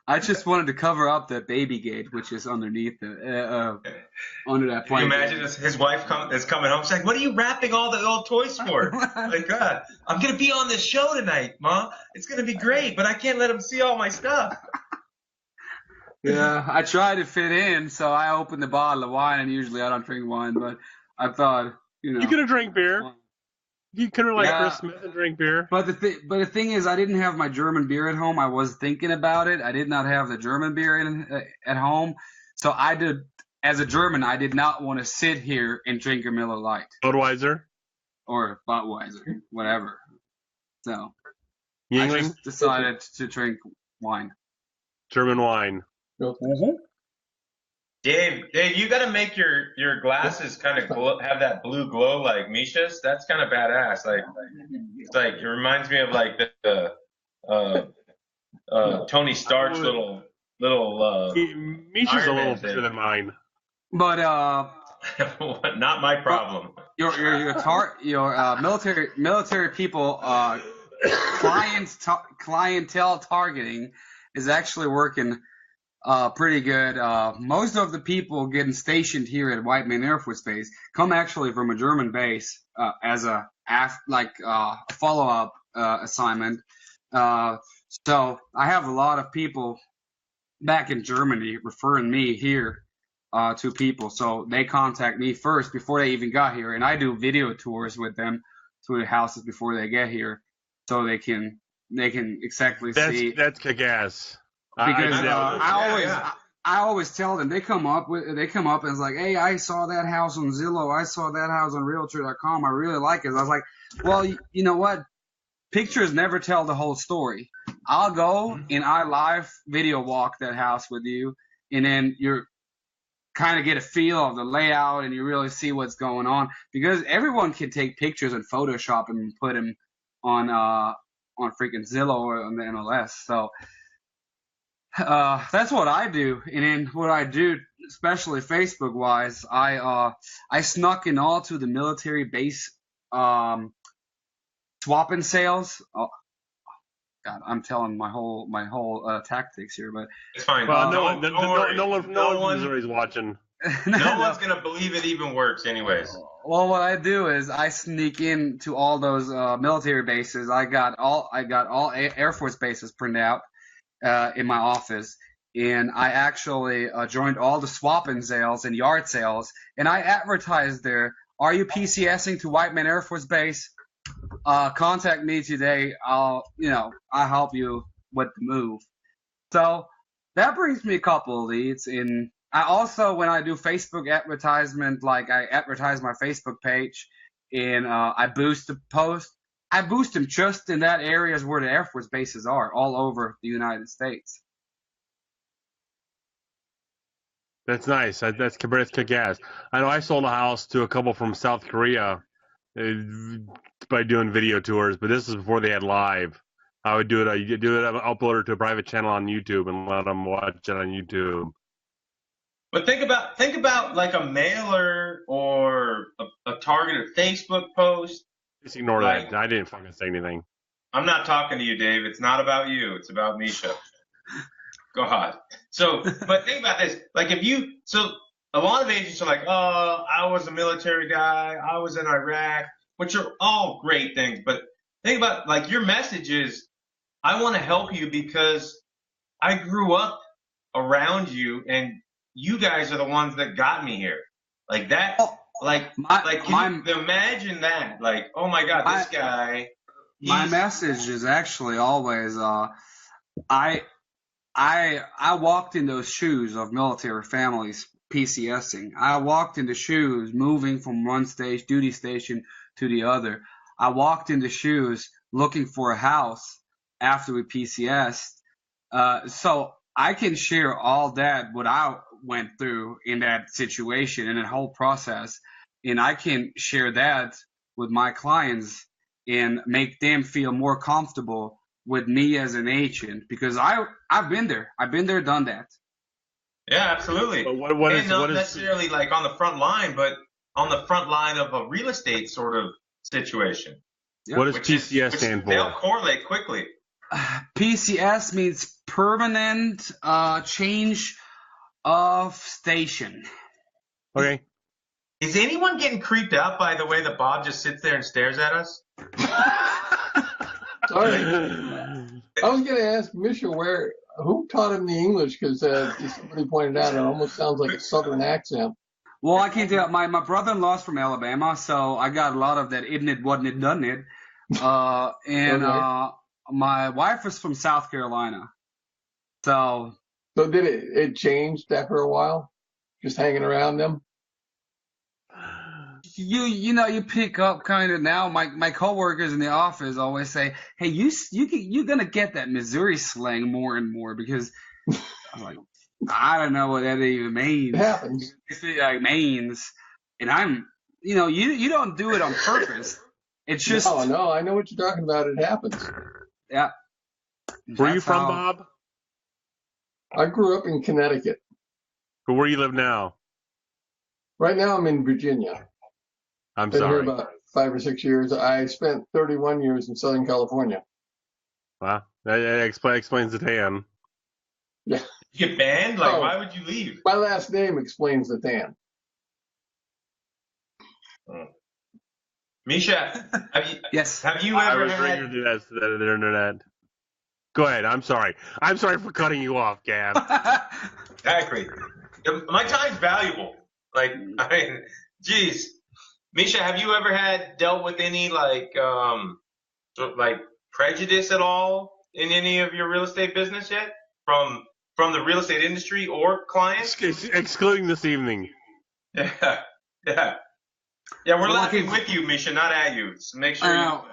I just wanted to cover up the baby gate, which is underneath under that blanket. Can you imagine his wife is coming home? She's like, "What are you wrapping all the old toys for?" Like, God, I'm gonna be on this show tonight, Mom. It's gonna be great, but I can't let him see all my stuff. Yeah, I tried to fit in, so I opened the bottle of wine, and usually I don't drink wine, but I thought, You could have drank beer. You couldn't like Yeah. Chris Smith and drink beer. But the thing is, I didn't have my German beer at home. I was thinking about it. I did not have the German beer at home. So as a German, I did not want to sit here and drink a Miller Lite Budweiser. or Budweiser, whatever. So I Yingling. just decided to drink wine. German wine. Dave, you got to make your glasses kind of have that blue glow like Mischa's. That's kind of badass. It reminds me of like the Tony Stark's little. Mischa's a little bigger than mine. But not my problem. Your military people clientele targeting is actually working pretty good. Most of the people getting stationed here at Whiteman Air Force Base come actually from a German base as a follow-up assignment. So I have a lot of people back in Germany referring me here to people. So they contact me first before they even got here, and I do video tours with them to the houses before they get here, so they can exactly see. That's kick-ass. Because I always tell them, they come up and it's like, hey, I saw that house on Zillow, I saw that house on Realtor.com, I really like it. I was like, well, you know what? Pictures never tell the whole story. I'll go and I live video walk that house with you, and then you're kind of get a feel of the layout and you really see what's going on, because everyone can take pictures and Photoshop them and put them on freaking Zillow or on the MLS. So that's what I do. And then what I do, especially Facebook wise, I snuck in all to the military base swapping sales. Oh, God, I'm telling my whole tactics here, but it's fine. Well, no one is watching. No one's gonna believe it even works, anyways. Well, what I do is I sneak into all those military bases. I got all Air Force bases printed out in my office, and I actually joined all the swap-in sales and yard sales, and I advertised there. Are you PCSing to Whiteman Air Force Base? Contact me today. I'll help you with the move. So that brings me a couple of leads. And I also, when I do Facebook advertisement, like I advertise my Facebook page and I boost the post, I boost them just in that areas where the Air Force bases are all over the United States. That's nice. That's kick-ass. I know I sold a house to a couple from South Korea by doing video tours, but this is before they had live. I would do it. I upload it to a private channel on YouTube and let them watch it on YouTube. But think about like a mailer or a targeted Facebook post. Just ignore that. I didn't fucking say anything. I'm not talking to you, Dave. It's not about you. It's about Mischa. Go ahead. So, but think about this. Like a lot of agents are like, oh, I was a military guy. I was in Iraq, which are all great things. But think about, like, your message is, I want to help you because I grew up around you and you guys are the ones that got me here. Like that, can you imagine that? Like, oh my God, this guy. My message is actually always, I walked in those shoes of military families PCSing. I walked in the shoes moving from one duty station to the other. I walked in the shoes looking for a house after we PCSed. So I can share all that, what I went through in that situation and that whole process. And I can share that with my clients and make them feel more comfortable with me as an agent, because I've been there. I've been there, done that. Yeah, absolutely. But what is necessarily like on the front line, but on the front line of a real estate sort of situation. Yep. What does PCS stand for? They'll correlate quickly. PCS means permanent change of station. Okay. Is anyone getting creeped out by the way that Bob just sits there and stares at us? Sorry. I was going to ask Mischa who taught him the English, because somebody pointed out it almost sounds like a Southern accent. Well, I can't tell. My brother-in-law's from Alabama, so I got a lot of that isn't it, wasn't it, done it. And Okay. my wife is from South Carolina. So So did it changed after a while? Just hanging around them? you pick up kind of now. My coworkers in the office always say, "Hey, you're gonna get that Missouri slang more and more," because I'm like, I don't know what that even means. It happens. If it means, and I'm, you don't do it on purpose. It's just, No, I know what you're talking about. It happens. yeah. Where are you That's from, how- Bob? I grew up in Connecticut. Or where you live now? Right now I'm in Virginia. I'm Been here sorry. about 5 or 6 years. I spent 31 years in Southern California. Well, that explains the tan. Yeah. You get banned? Like, Oh. why would you leave? My last name explains the tan. Mischa, Yes. have you I ever was had? reading the internet. Go ahead. I'm sorry. I'm sorry for cutting you off, Gav. Exactly. My time's valuable. Like, I mean, geez. Mischa, have you ever dealt with any like prejudice at all in any of your real estate business yet? From the real estate industry or clients? Excluding this evening. Yeah. Yeah. Yeah, we're Well, laughing with you, Mischa, not at you. So make sure I you. know.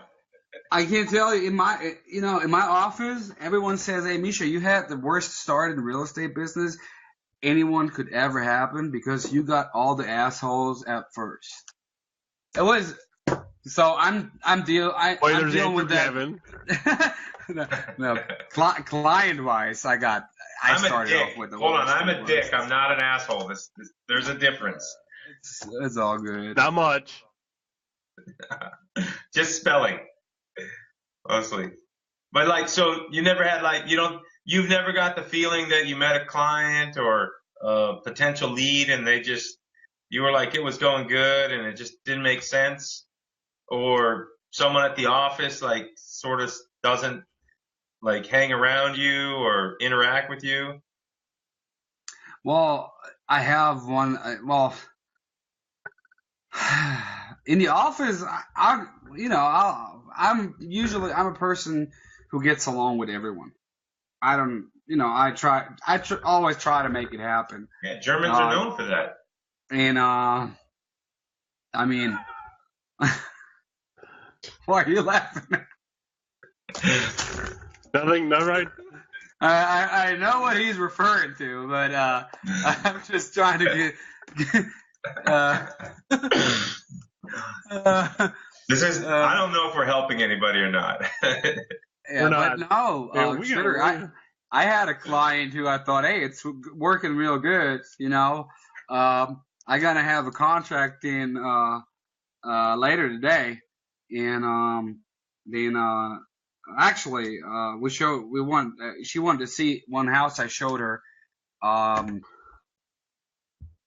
I can't tell you in my office, everyone says, "Hey, Mischa, you had the worst start in the real estate business anyone could ever happen because you got all the assholes at first." It was so I'm dealing Andrew with that. Kevin. no, client wise, I I'm started a dick. off with the Hold on, worst I'm a ones. dick. I'm not an asshole. There's a difference. It's all good. Not much. Just spelling, honestly. But like, so you never had like, you've never got the feeling that you met a client or a potential lead and you were like, it was going good and it just didn't make sense, or someone at the office like sort of doesn't like hang around you or interact with you. Well, I have one. In the office, I'm a person who gets along with everyone. I don't, always try to make it happen. Yeah, Germans are known for that. And I mean, why are you laughing? Nothing. Not right. I know what he's referring to, but I'm just trying to get. This is. I don't know if we're helping anybody or not. Yeah, We're not. but no, Yeah, we sure. gotta- I had a client who I thought, hey, it's working real good. I gotta have a contract in later today, and then actually she wanted to see one house I showed her.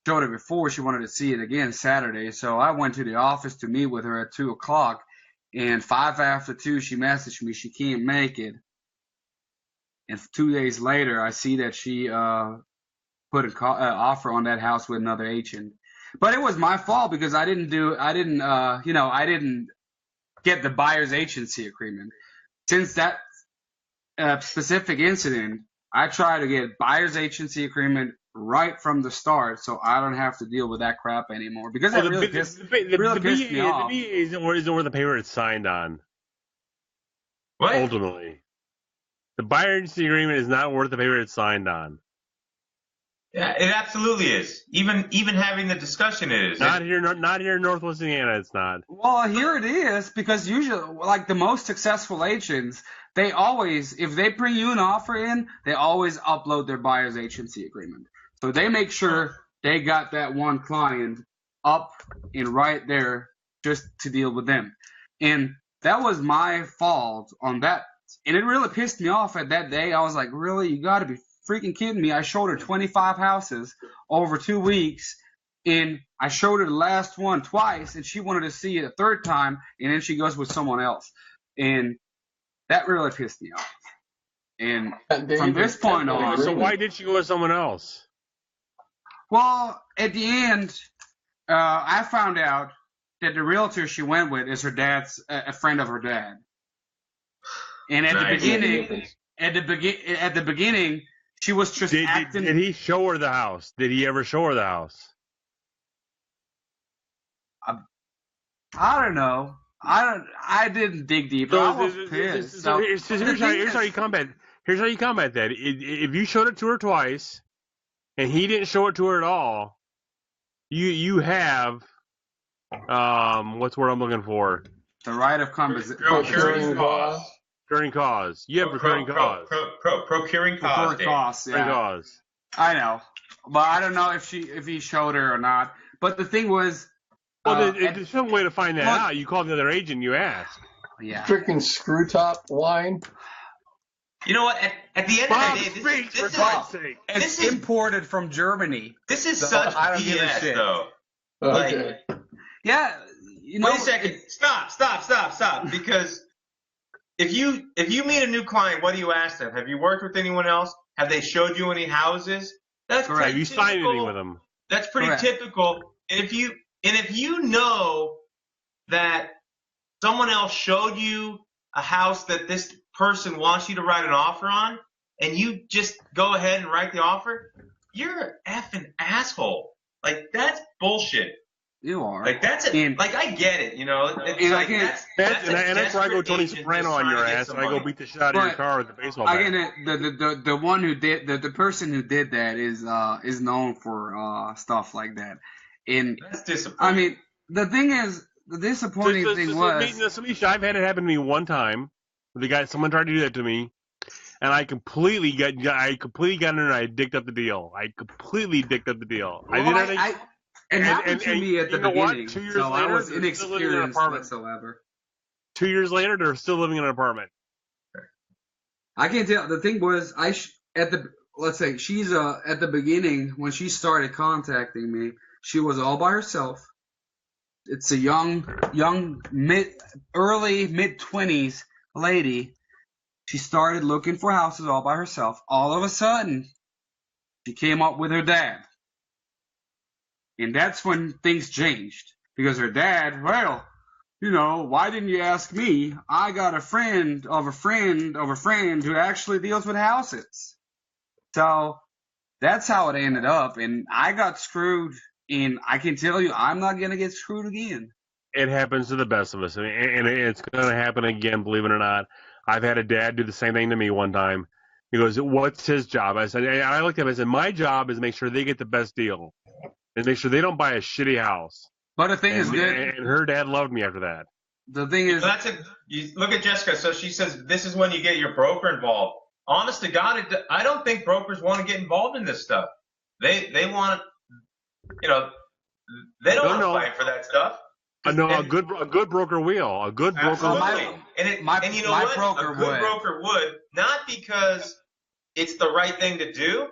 Showed her before. She wanted to see it again Saturday, so I went to the office to meet with her at 2:00. And 5 after 2, she messaged me she can't make it. And 2 days later, I see that she put an offer on that house with another agent. But it was my fault because I didn't get the buyer's agency agreement. Since that specific incident, I try to get buyer's agency agreement right from the start, so I don't have to deal with that crap anymore. Because it really pissed me off. The BA isn't where the paper is signed on. What? Ultimately, the buyer agency agreement is not worth the paper it's signed on. Yeah, it absolutely is. Even having the discussion is. Not here in Northwest Indiana. It's not. Well, here it is, because usually, like the most successful agents, they always, if they bring you an offer in, they always upload their buyer's agency agreement. So they make sure they got that one client up and right there just to deal with them. And that was my fault on that. And it really pissed me off at that day. I was like, really? You got to be freaking kidding me. I showed her 25 houses over 2 weeks. And I showed her the last one twice, and she wanted to see it a third time, and then she goes with someone else. And that really pissed me off. And from this point on... So why did she go with someone else? Well, at the end, I found out that the realtor she went with is her dad's a friend of her dad. And at Nice. the beginning, she was just acting. Did he show her the house? Did he ever show her the house? I don't know. I didn't dig deep. I was pissed. So Here's how you combat. Here's how you combat that. If you showed it to her twice, and he didn't show it to her at all, you have what's the word I'm looking for? The right of conversation. Procuring cause. Procuring cause. You have procuring cause. Procuring cause. Yeah. Cause. I know, but I don't know if he showed her or not. But the thing was, well, there's some way to find that out. You call the other agent, you ask. Yeah. Freaking screw top wine. You know what? At the end Bob, of the day, speak, this for is God's sake. It's imported from Germany. This is So such I don't give a BS, shit. though. Okay. Yeah, you know. Wait a second. Stop. Because if you meet a new client, what do you ask them? Have you worked with anyone else? Have they showed you any houses? That's Correct. Have you signed anything with them? That's pretty Correct. typical. And if you know that someone else showed you a house that this person wants you to write an offer on, and you just go ahead and write the offer, you're an effing asshole. Like, that's bullshit. You are. Like, that's it. And- Like, I get it, you know. It's And I like, can't- And that's where I go desperate Tony agent Soprano just on your trying to get ass, some and I go money. beat the shit out of your But car with the baseball bat. Again, the one who did the person who did that is known for stuff like that. And That's disappointing. I mean, the thing is, the disappointing thing was. Mischa, I've had it happen to me one time. Someone tried to do that to me, and I completely got in there and I dicked up the deal. It happened to me at the you know what? beginning, 2 years so I later, was they're still living in an inexperienced apartment. whatsoever. 2 years later, they're still living in an apartment. I can't tell. The thing was, let's say she's at the beginning when she started contacting me, she was all by herself. It's a early mid-20s lady. She started looking for houses all by herself. All of a sudden, she came up with her dad. And that's when things changed. Because her dad, well, you know, why didn't you ask me? I got a friend of a friend of a friend who actually deals with houses. So that's how it ended up. And I got screwed. And I can tell you, I'm not going to get screwed again. It happens to the best of us, and it's going to happen again, believe it or not. I've had a dad do the same thing to me one time. He goes, "What's his job?" I said, and I looked at him and said, "My job is to make sure they get the best deal, and make sure they don't buy a shitty house." But the thing is good. And her dad loved me after that. The thing is, You look at Jessica. So she says this is when you get your broker involved. Honest to God, I don't think brokers want to get involved in this stuff. They want, you know, they don't want to fight for that stuff. No, a good broker will. A good broker will. Absolutely. And you know what? Broker a good would. broker would, not because it's the right thing to do,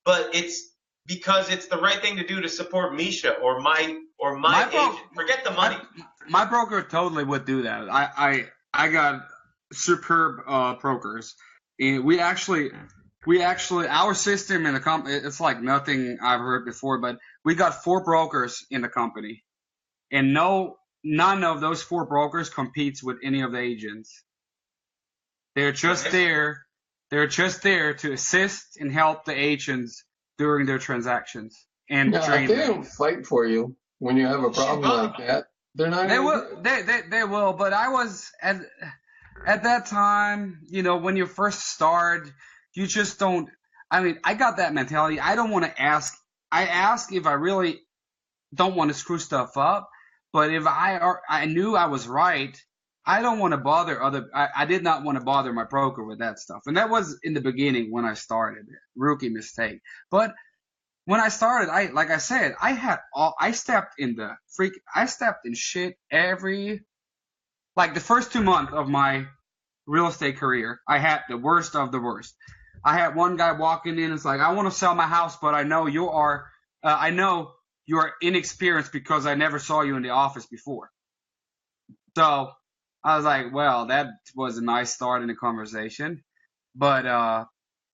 but it's because it's the right thing to do to support Mischa or my agent. Forget the money. My broker totally would do that. I got superb brokers, and we actually our system in the company, it's like nothing I've heard before. But we got 4 brokers in the company, and none of those 4 brokers competes with any of the agents. They're just there. They're just there to assist and help the agents during their transactions and train if they them. don't fight for you when you have a problem like that, they're not. They will. They will. But I was at that time. You know, when you first start, you just don't. I mean, I got that mentality. I don't want to ask. I ask if I really don't want to screw stuff up. But if I knew I was right, I don't want to bother I did not want to bother my broker with that stuff. And that was in the beginning when I started. Rookie mistake. But when I started, I stepped in shit the first 2 months of my real estate career. I had the worst of the worst. I had one guy walking in. It's like, I want to sell my house, but I know you are inexperienced because I never saw you in the office before. So I was like, well, that was a nice start in the conversation. But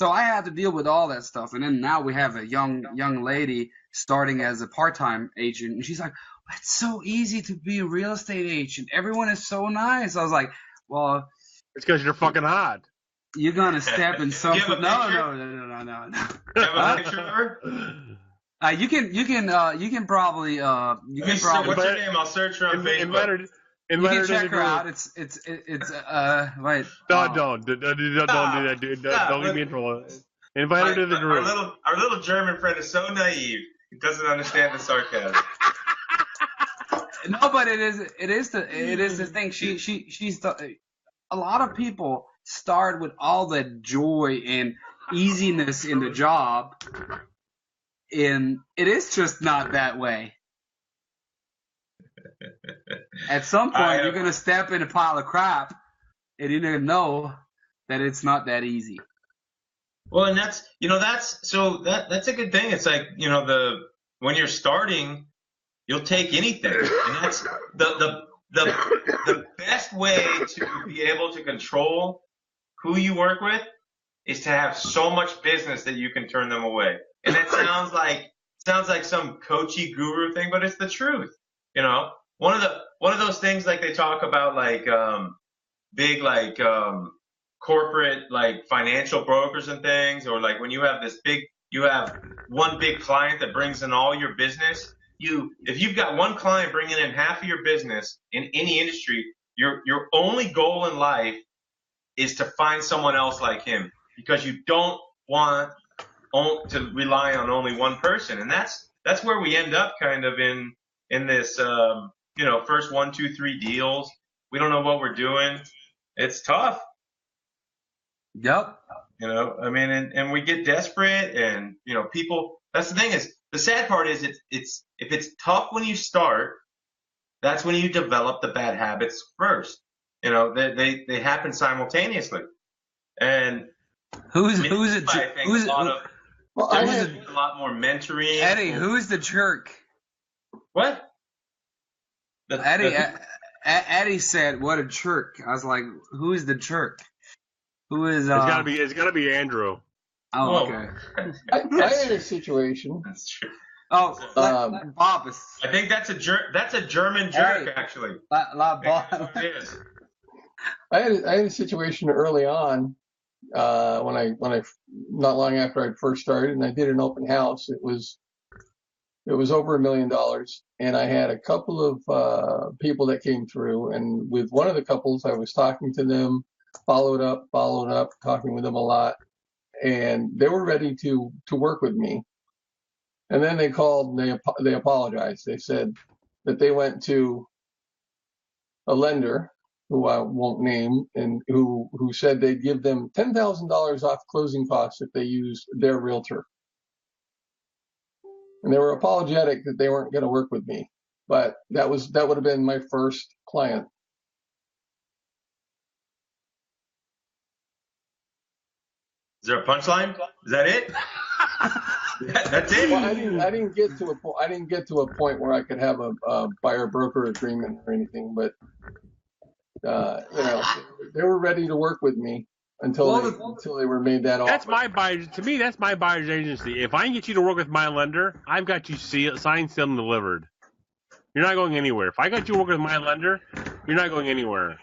so I had to deal with all that stuff. And then now we have a young lady starting as a part-time agent, and she's like, "It's so easy to be a real estate agent. Everyone is so nice." I was like, "Well, It's because you're fucking hot. you're gonna step in some." Do you have a No. Do you have a picture of her? You can probably What's her name? I'll search her on Facebook. You can check her out. It's wait. Don't do that, dude. Don't get me in trouble. Invite her to the group. Our little German friend is so naive. He doesn't understand the sarcasm. No, but it is the thing. She's a lot of people start with all that joy and easiness in the job, and it is just not that way. At some point, you're gonna step in a pile of crap, and you're gonna know that it's not that easy. Well, and that's a good thing. It's like, when you're starting, you'll take anything, and that's the best way to be able to control who you work with is to have so much business that you can turn them away. And that sounds like some coachy guru thing, but it's the truth. One of those things, like they talk about, like big corporate, like financial brokers and things, or like when you have one big client that brings in all your business. If you've got one client bringing in half of your business in any industry, your only goal in life is to find someone else like him, because you don't want to rely on only one person. And that's where we end up kind of in this, first 1, 2, 3 deals. We don't know what we're doing. It's tough. Yep. And we get desperate, and, people, that's the thing is, the sad part is if it's tough when you start, that's when you develop the bad habits first. They happen simultaneously. And who's a lot more mentoring. Eddie, who's the jerk? What? Eddie said, "What a jerk." I was like, "Who's the jerk? Who is?" It's gotta be Andrew. Oh, okay. I had a situation. That's true. Oh, Bob is. I think that's a jerk. That's a German jerk, actually. Bob. It is. I had a situation early on when I not long after I first started, and I did an open house. It was over $1 million, and I had a couple of people that came through, and with one of the couples, I was talking to them, followed up, talking with them a lot, and they were ready to work with me. And then they called and they apologized. They said that they went to a lender who I won't name, and who said they'd give them $10,000 off closing costs if they used their realtor. And they were apologetic that they weren't going to work with me, but that would have been my first client. Is there a punchline? Is that it? That's it. Well, I didn't get to a point where I could have a buyer broker agreement or anything, but they were ready to work with me until they were made that offer. That's my buyer. To me, that's my buyer's agency. If I can get you to work with my lender, I've got you signed, sealed, and delivered. You're not going anywhere. If I got you working with my lender, you're not going anywhere.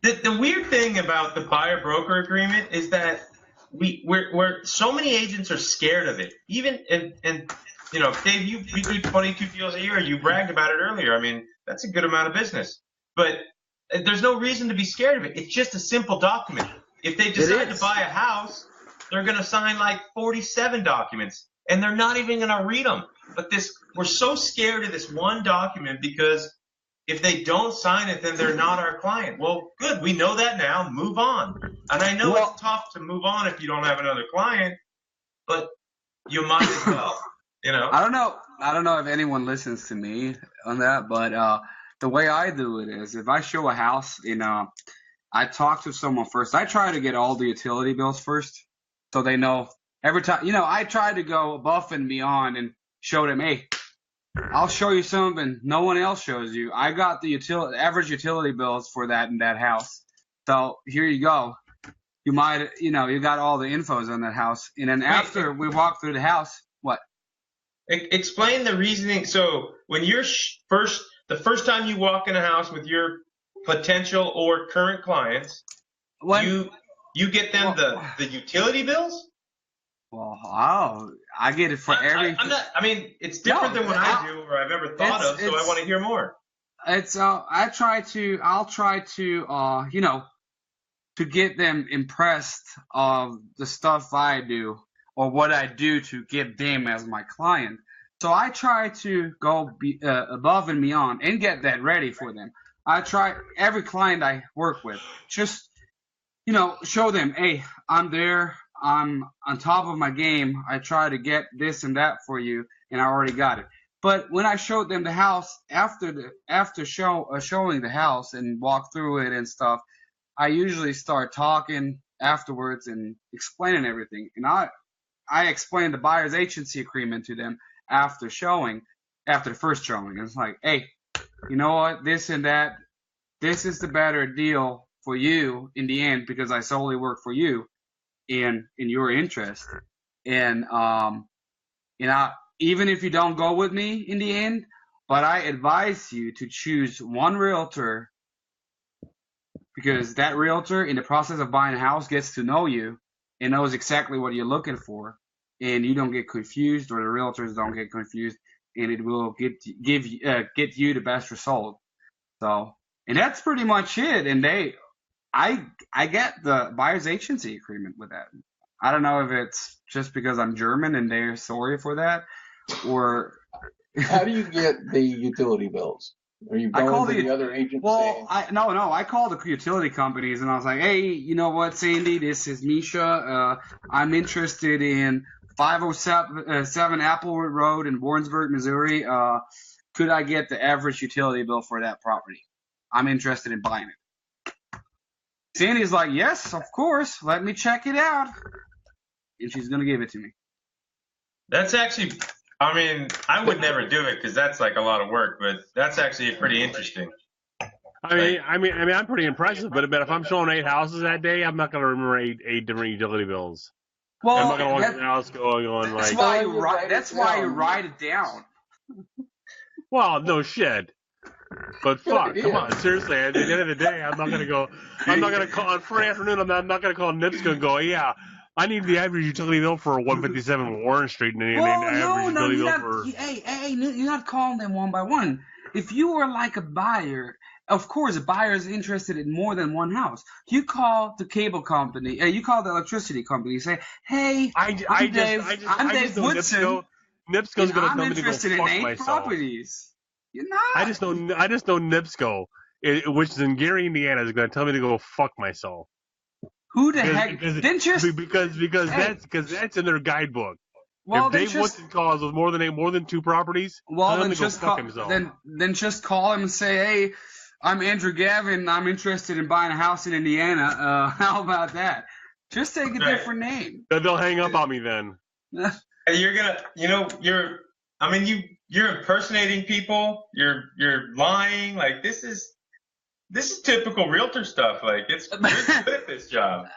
The weird thing about the buyer broker agreement is that we're so many agents are scared of it. Even and Dave, you do 22 deals a year. You bragged about it earlier. I mean, that's a good amount of business. But there's no reason to be scared of it. It's just a simple document. If they decide to buy a house, they're going to sign like 47 documents, and they're not even going to read them. But we're so scared of this one document because if they don't sign it, then they're not our client. Well, good. We know that now. Move on. And I know it's tough to move on if you don't have another client, but you might as well. I don't know if anyone listens to me on that, but the way I do it is if I show a house, I talk to someone first. I try to get all the utility bills first so they know every time. I try to go above and beyond and show them, hey, I'll show you something no one else shows you. I got the average utility bills for that in that house. So here you go. You might, you got all the infos on that house. And then after we walk through the house, what? Explain the reasoning. So when you're the first time you walk in a house with your potential or current clients, you get them the utility bills? Well, I get it for every. I'm not. I mean, it's different than what I do or I've ever thought of. So I want to hear more. I'll try to to get them impressed of the stuff I do or what I do to get them as my client. So I try to go above and beyond and get that ready for them. I try every client I work with, just show them, hey, I'm there. I'm on top of my game. I try to get this and that for you, and I already got it. But when I showed them the house after showing the house and walk through it and stuff, I usually start talking afterwards and explaining everything. And I explained the buyer's agency agreement to them after the first showing. And it's like, hey, you know what? This and that. This is the better deal for you in the end because I solely work for you in your interest. And even if you don't go with me in the end, but I advise you to choose one realtor because that realtor in the process of buying a house gets to know you and knows exactly what you're looking for, and you don't get confused or the realtors don't get confused, and it will get you the best result. So, and that's pretty much it. And I get the buyer's agency agreement with that. I don't know if it's just because I'm German and they're sorry for that, or how do you get the utility bills? Are you going to the other agents? Well, I called the utility companies and I was like, hey, you know what, Sandy, this is Mischa. I'm interested in 507 Applewood Road in Warrensburg, Missouri. Could I get the average utility bill for that property? I'm interested in buying it. Sandy's like, yes, of course. Let me check it out. And she's going to give it to me. That's actually, I mean, I would never do it because that's like a lot of work, but that's actually pretty interesting. I mean, I'm pretty impressive, but if I'm showing 8 houses that day, I'm not going to remember eight different utility bills. Well, I'm not going to walk in the house going that's like. That's why you write it down. Well, no shit. But fuck, come on, seriously. At the end of the day, I'm not going to go. I'm not going to call on Friday afternoon. I'm not going to call NIPSCO and go, yeah, I need the average utility bill for 157 Warren Street and the average utility bill for. Hey, you're not calling them one by one. If you were like a buyer, of course, a buyer is interested in more than one house. You call the cable company, you call the electricity company, you say, hey, I'm Dave Woodson. NIPSCO's going to tell me to go interested fuck in 8 myself. Properties. You're not. I just know NIPSCO, which is in Gary, Indiana, is going to tell me to go fuck myself. Who the heck? Because that's in their guidebook. Well, if Dave Woodson calls with more than 2 properties, well, then just fuck himself. Then just call him and say, hey, I'm Andrew Gavin. I'm interested in buying a house in Indiana. How about that? Just take a different name. They'll hang up on me then. You're gonna, you're impersonating people. You're lying. Like this is typical realtor stuff. Like you're good at this job.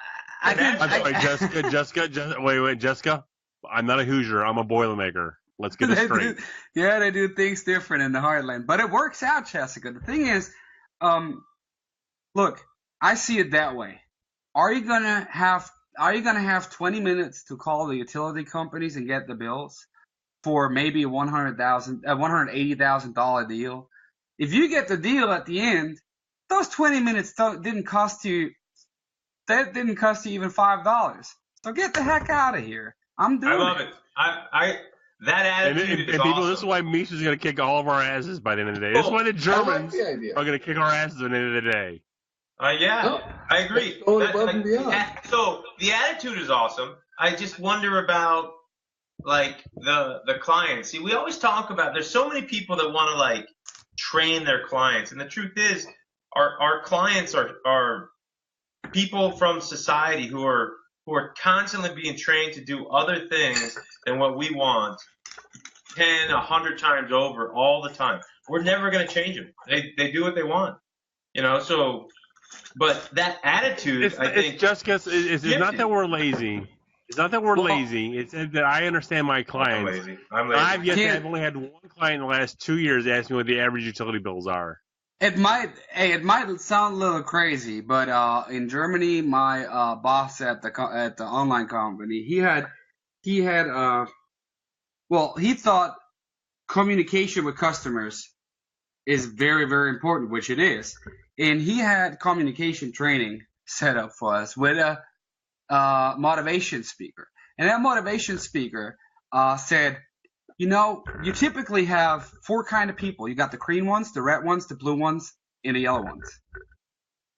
Jessica. Wait, Jessica. I'm not a Hoosier. I'm a Boilermaker. Let's get this straight. They do things different in the heartland, but it works out, Jessica. The thing is, look, I see it that way. Are you gonna have 20 minutes to call the utility companies and get the bills for maybe a $180,000 deal? If you get the deal at the end, those 20 minutes didn't cost you even $5. So get the heck out of here. I'm doing it. I love it. That attitude is people, awesome. This is why Mischa's going to kick all of our asses by the end of the day. This is why the Germans are going to kick our asses by the end of the day. I agree. Going above and beyond. So the attitude is awesome. I just wonder about like the clients. See, we always talk about there's so many people that want to like train their clients, and the truth is, our clients are people from society who are constantly being trained to do other things than what we want 10, 100 times over all the time. We're never going to change them. They do what they want, so, but that attitude, I think. It's not that we're lazy. It's not that we're Well, lazy. It's that I understand my I'm clients. lazy. I'm lazy. I've only had one client in the last 2 years ask me what the average utility bills are. it might sound a little crazy, but in Germany, my boss at the online company, he thought communication with customers is very, very important, which it is. And he had communication training set up for us with a motivation speaker. And that motivation speaker said, you typically have 4 kind of people. You got the green ones, the red ones, the blue ones, and the yellow ones.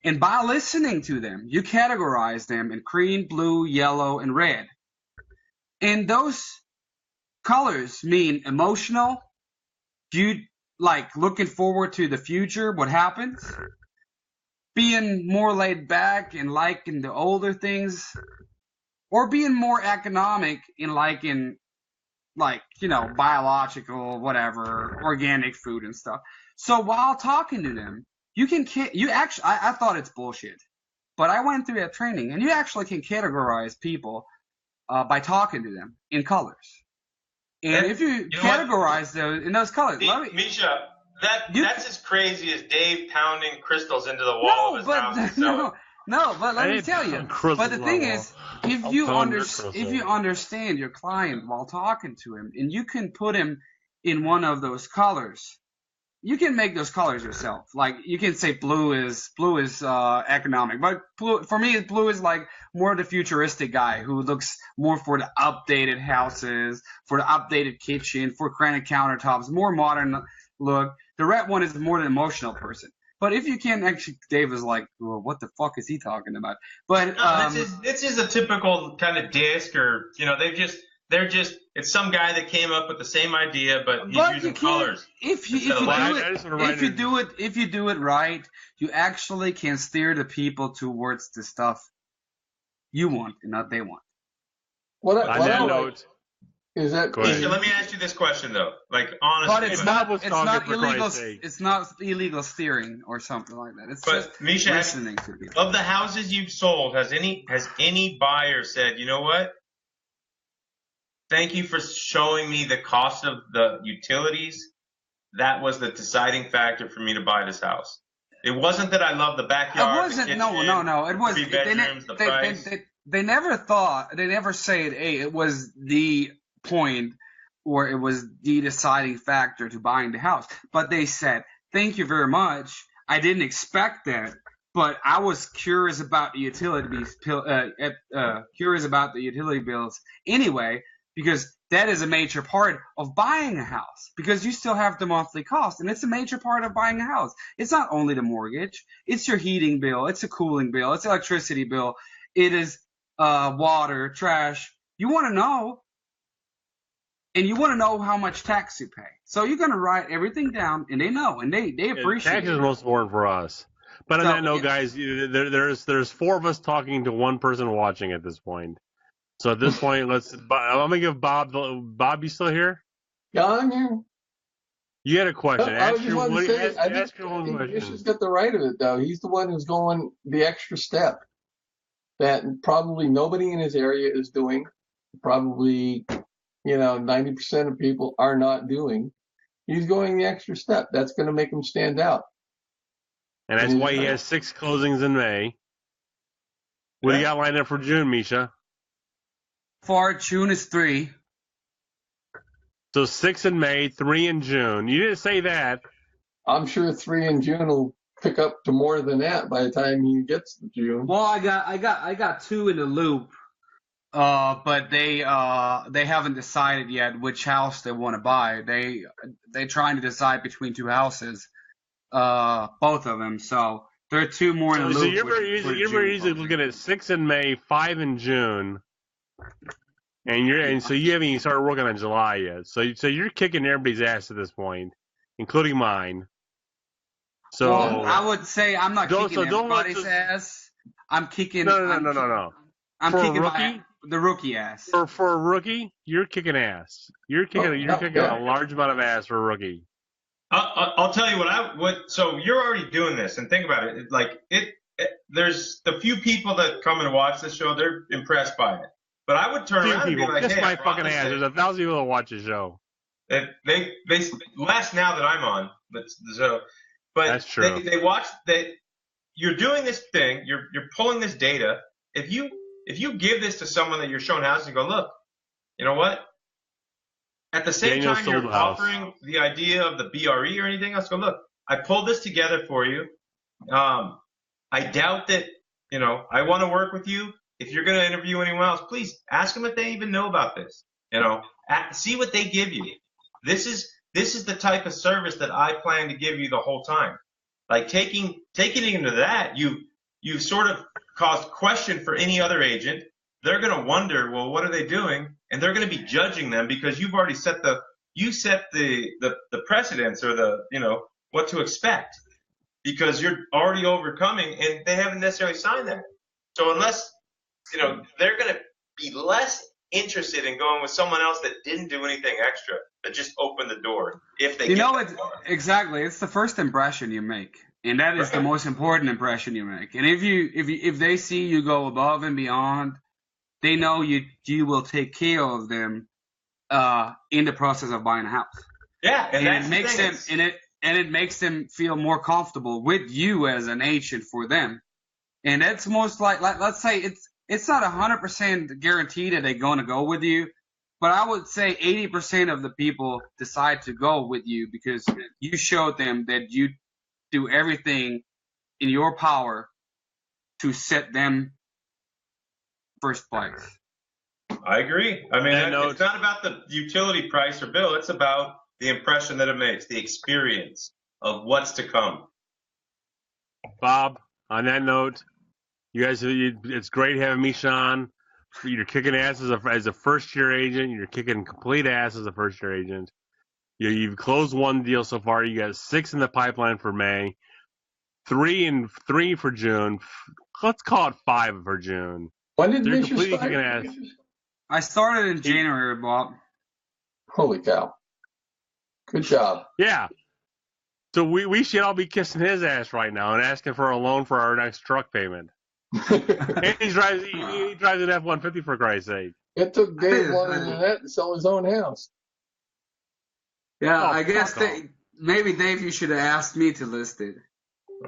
And by listening to them, you categorize them in green, blue, yellow, and red. And those colors mean emotional, like looking forward to the future, what happens, being more laid back and liking the older things, or being more economic and liking, biological, whatever, organic food and stuff. So while talking to them, I thought it's bullshit, but I went through that training, and you actually can categorize people by talking to them in colors. And if you categorize those in those colors, Mischa, that's as crazy as Dave pounding crystals into the wall of his house. But let me tell you. But the thing is, if you understand your client while talking to him, and you can put him in one of those colors, you can make those colors yourself. Like you can say blue is economic, but for me, blue is like more the futuristic guy who looks more for the updated houses, for the updated kitchen, for granite countertops, more modern look. The red one is more an emotional person. But if you can actually, Dave is like, well, what the fuck is he talking about? But it's just a typical kind of disc, or it's some guy that came up with the same idea, but he's using colors. If you do it right, you actually can steer the people towards the stuff you want and not they want. Is that Mischa, let me ask you this question though, like honestly. But it's not illegal steering or something like that. It's just Mischa, listening to people. Of the houses you've sold, has any buyer said, you know what? Thank you for showing me the cost of the utilities. That was the deciding factor for me to buy this house. It wasn't that I love the backyard. It wasn't. The kitchen, no. It was 3 bedrooms. The price. They never said, hey, it was the point or it was the deciding factor to buying the house. But they said, thank you very much. I didn't expect that, but I was curious about the utility bills anyway, because that is a major part of buying a house, because you still have the monthly cost, and it's a major part of buying a house. It's not only the mortgage, it's your heating bill, it's a cooling bill, it's electricity bill, it is water, trash. You want to know, and you want to know how much tax you pay. So you're going to write everything down, and they know, and they appreciate it. Tax is most important for us. But on that note, guys, there's 4 of us talking to 1 person watching at this point. So at this point, I'm gonna give Bob. Bob, you still here? Yeah, I'm here. You had a question. I think Mischa's got the right of it, though. He's the one who's going the extra step that probably nobody in his area is doing. Probably, 90% of people are not doing. He's going the extra step. That's going to make him stand out. And that's why he has 6 closings in May. What do you got lined up for June, Mischa? For June is 3. So 6 in May, 3 in June. You didn't say that. I'm sure 3 in June will pick up to more than that by the time he gets to June. Well, I got 2 in the loop, but they haven't decided yet which house they want to buy. They trying to decide between 2 houses, both of them. So there are 2 more in the loop. So you're very easily looking at 6 in May, 5 in June. And so you haven't even started working on July yet. So you're kicking everybody's ass at this point, including mine. So I would say I'm not kicking everybody's ass. I'm kicking. No. I'm kicking the rookie ass. For a rookie, you're kicking ass. You're kicking a large amount of ass for a rookie. I'll tell you so you're already doing this, and think about it. There's the few people that come and watch this show, they're impressed by it. But I would turn Few around and be people, like, kiss hey, my I brought fucking this ass. thing. There's 1,000 people that watch the show. They less now that I'm on. But That's true. They watch that you're doing this thing. You're pulling this data. If you give this to someone that you're showing houses and go, look, you know what? At the same Daniel time sold you're the house. offering the idea of the BRE or anything else, go, look, I pulled this together for you. I doubt that, I want to work with you. If you're going to interview anyone else, please ask them if they even know about this. See what they give you. This is the type of service that I plan to give you the whole time. Like taking it into that, you've sort of caused question for any other agent. They're going to wonder, well, what are they doing? And they're going to be judging them because you've already set the precedence or what to expect, because you're already overcoming, and they haven't necessarily signed that. So unless, they're going to be less interested in going with someone else that didn't do anything extra, that just opened the door. If they exactly, it's the first impression you make, and that is the most important impression you make. And if they see you go above and beyond, they know you will take care of them in the process of buying a house. Yeah, and it makes them it makes them feel more comfortable with you as an agent for them. And that's most like let's say it's not 100% guaranteed that they're going to go with you, but I would say 80% of the people decide to go with you because you showed them that you do everything in your power to set them first place. I agree. I mean, it's not about the utility price or bill. It's about the impression that it makes, the experience of what's to come. Bob, on that note, you guys, it's great having Mischa on. You're kicking ass as a first-year agent. You're kicking complete ass as a first-year agent. You've closed one deal so far. You got 6 in the pipeline for May, 3 for June. Let's call it 5 for June. When did You're Mischa completely start? kicking ass. I started in January, Bob. Holy cow. Good job. Yeah. So we should all be kissing his ass right now and asking for a loan for our next truck payment. And he drives an F-150 for Christ's sake. It took Dave longer than that to sell his own house. Yeah, Oh, I guess maybe Dave, you should have asked me to list it.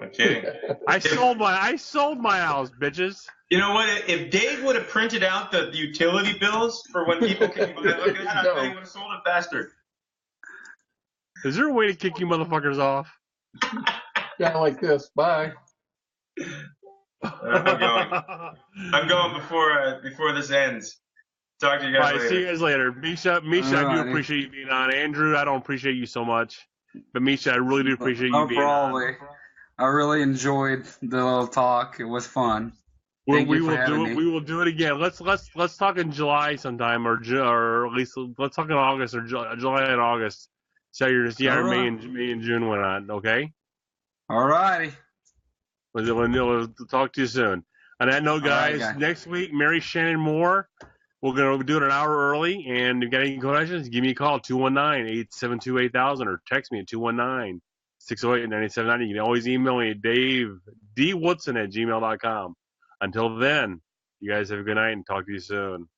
I'm kidding. I sold my house, bitches. You know what? If Dave would have printed out the utility bills for when people can buy, look at that, I bet he would have sold it faster. Is there a way to kick you motherfuckers off? Kind of like this. Bye. I'm going before this ends. Talk to you guys later. See you guys later. Mischa, I do appreciate you being on. Andrew, I don't appreciate you so much. But Mischa, I really do appreciate you being on. I really enjoyed the little talk. It was fun. We will do it again. Let's talk in July sometime, or at least let's talk in August or July and August. So May and June went on. Okay. All righty. We'll talk to you soon. On that note, guys, next week, Mary Shannon Moore. We're going to do it an hour early. And if you got any questions, give me a call, 219-872-8000, or text me at 219-608-9790. You can always email me at DaveDWoodson@gmail.com. Until then, you guys have a good night and talk to you soon.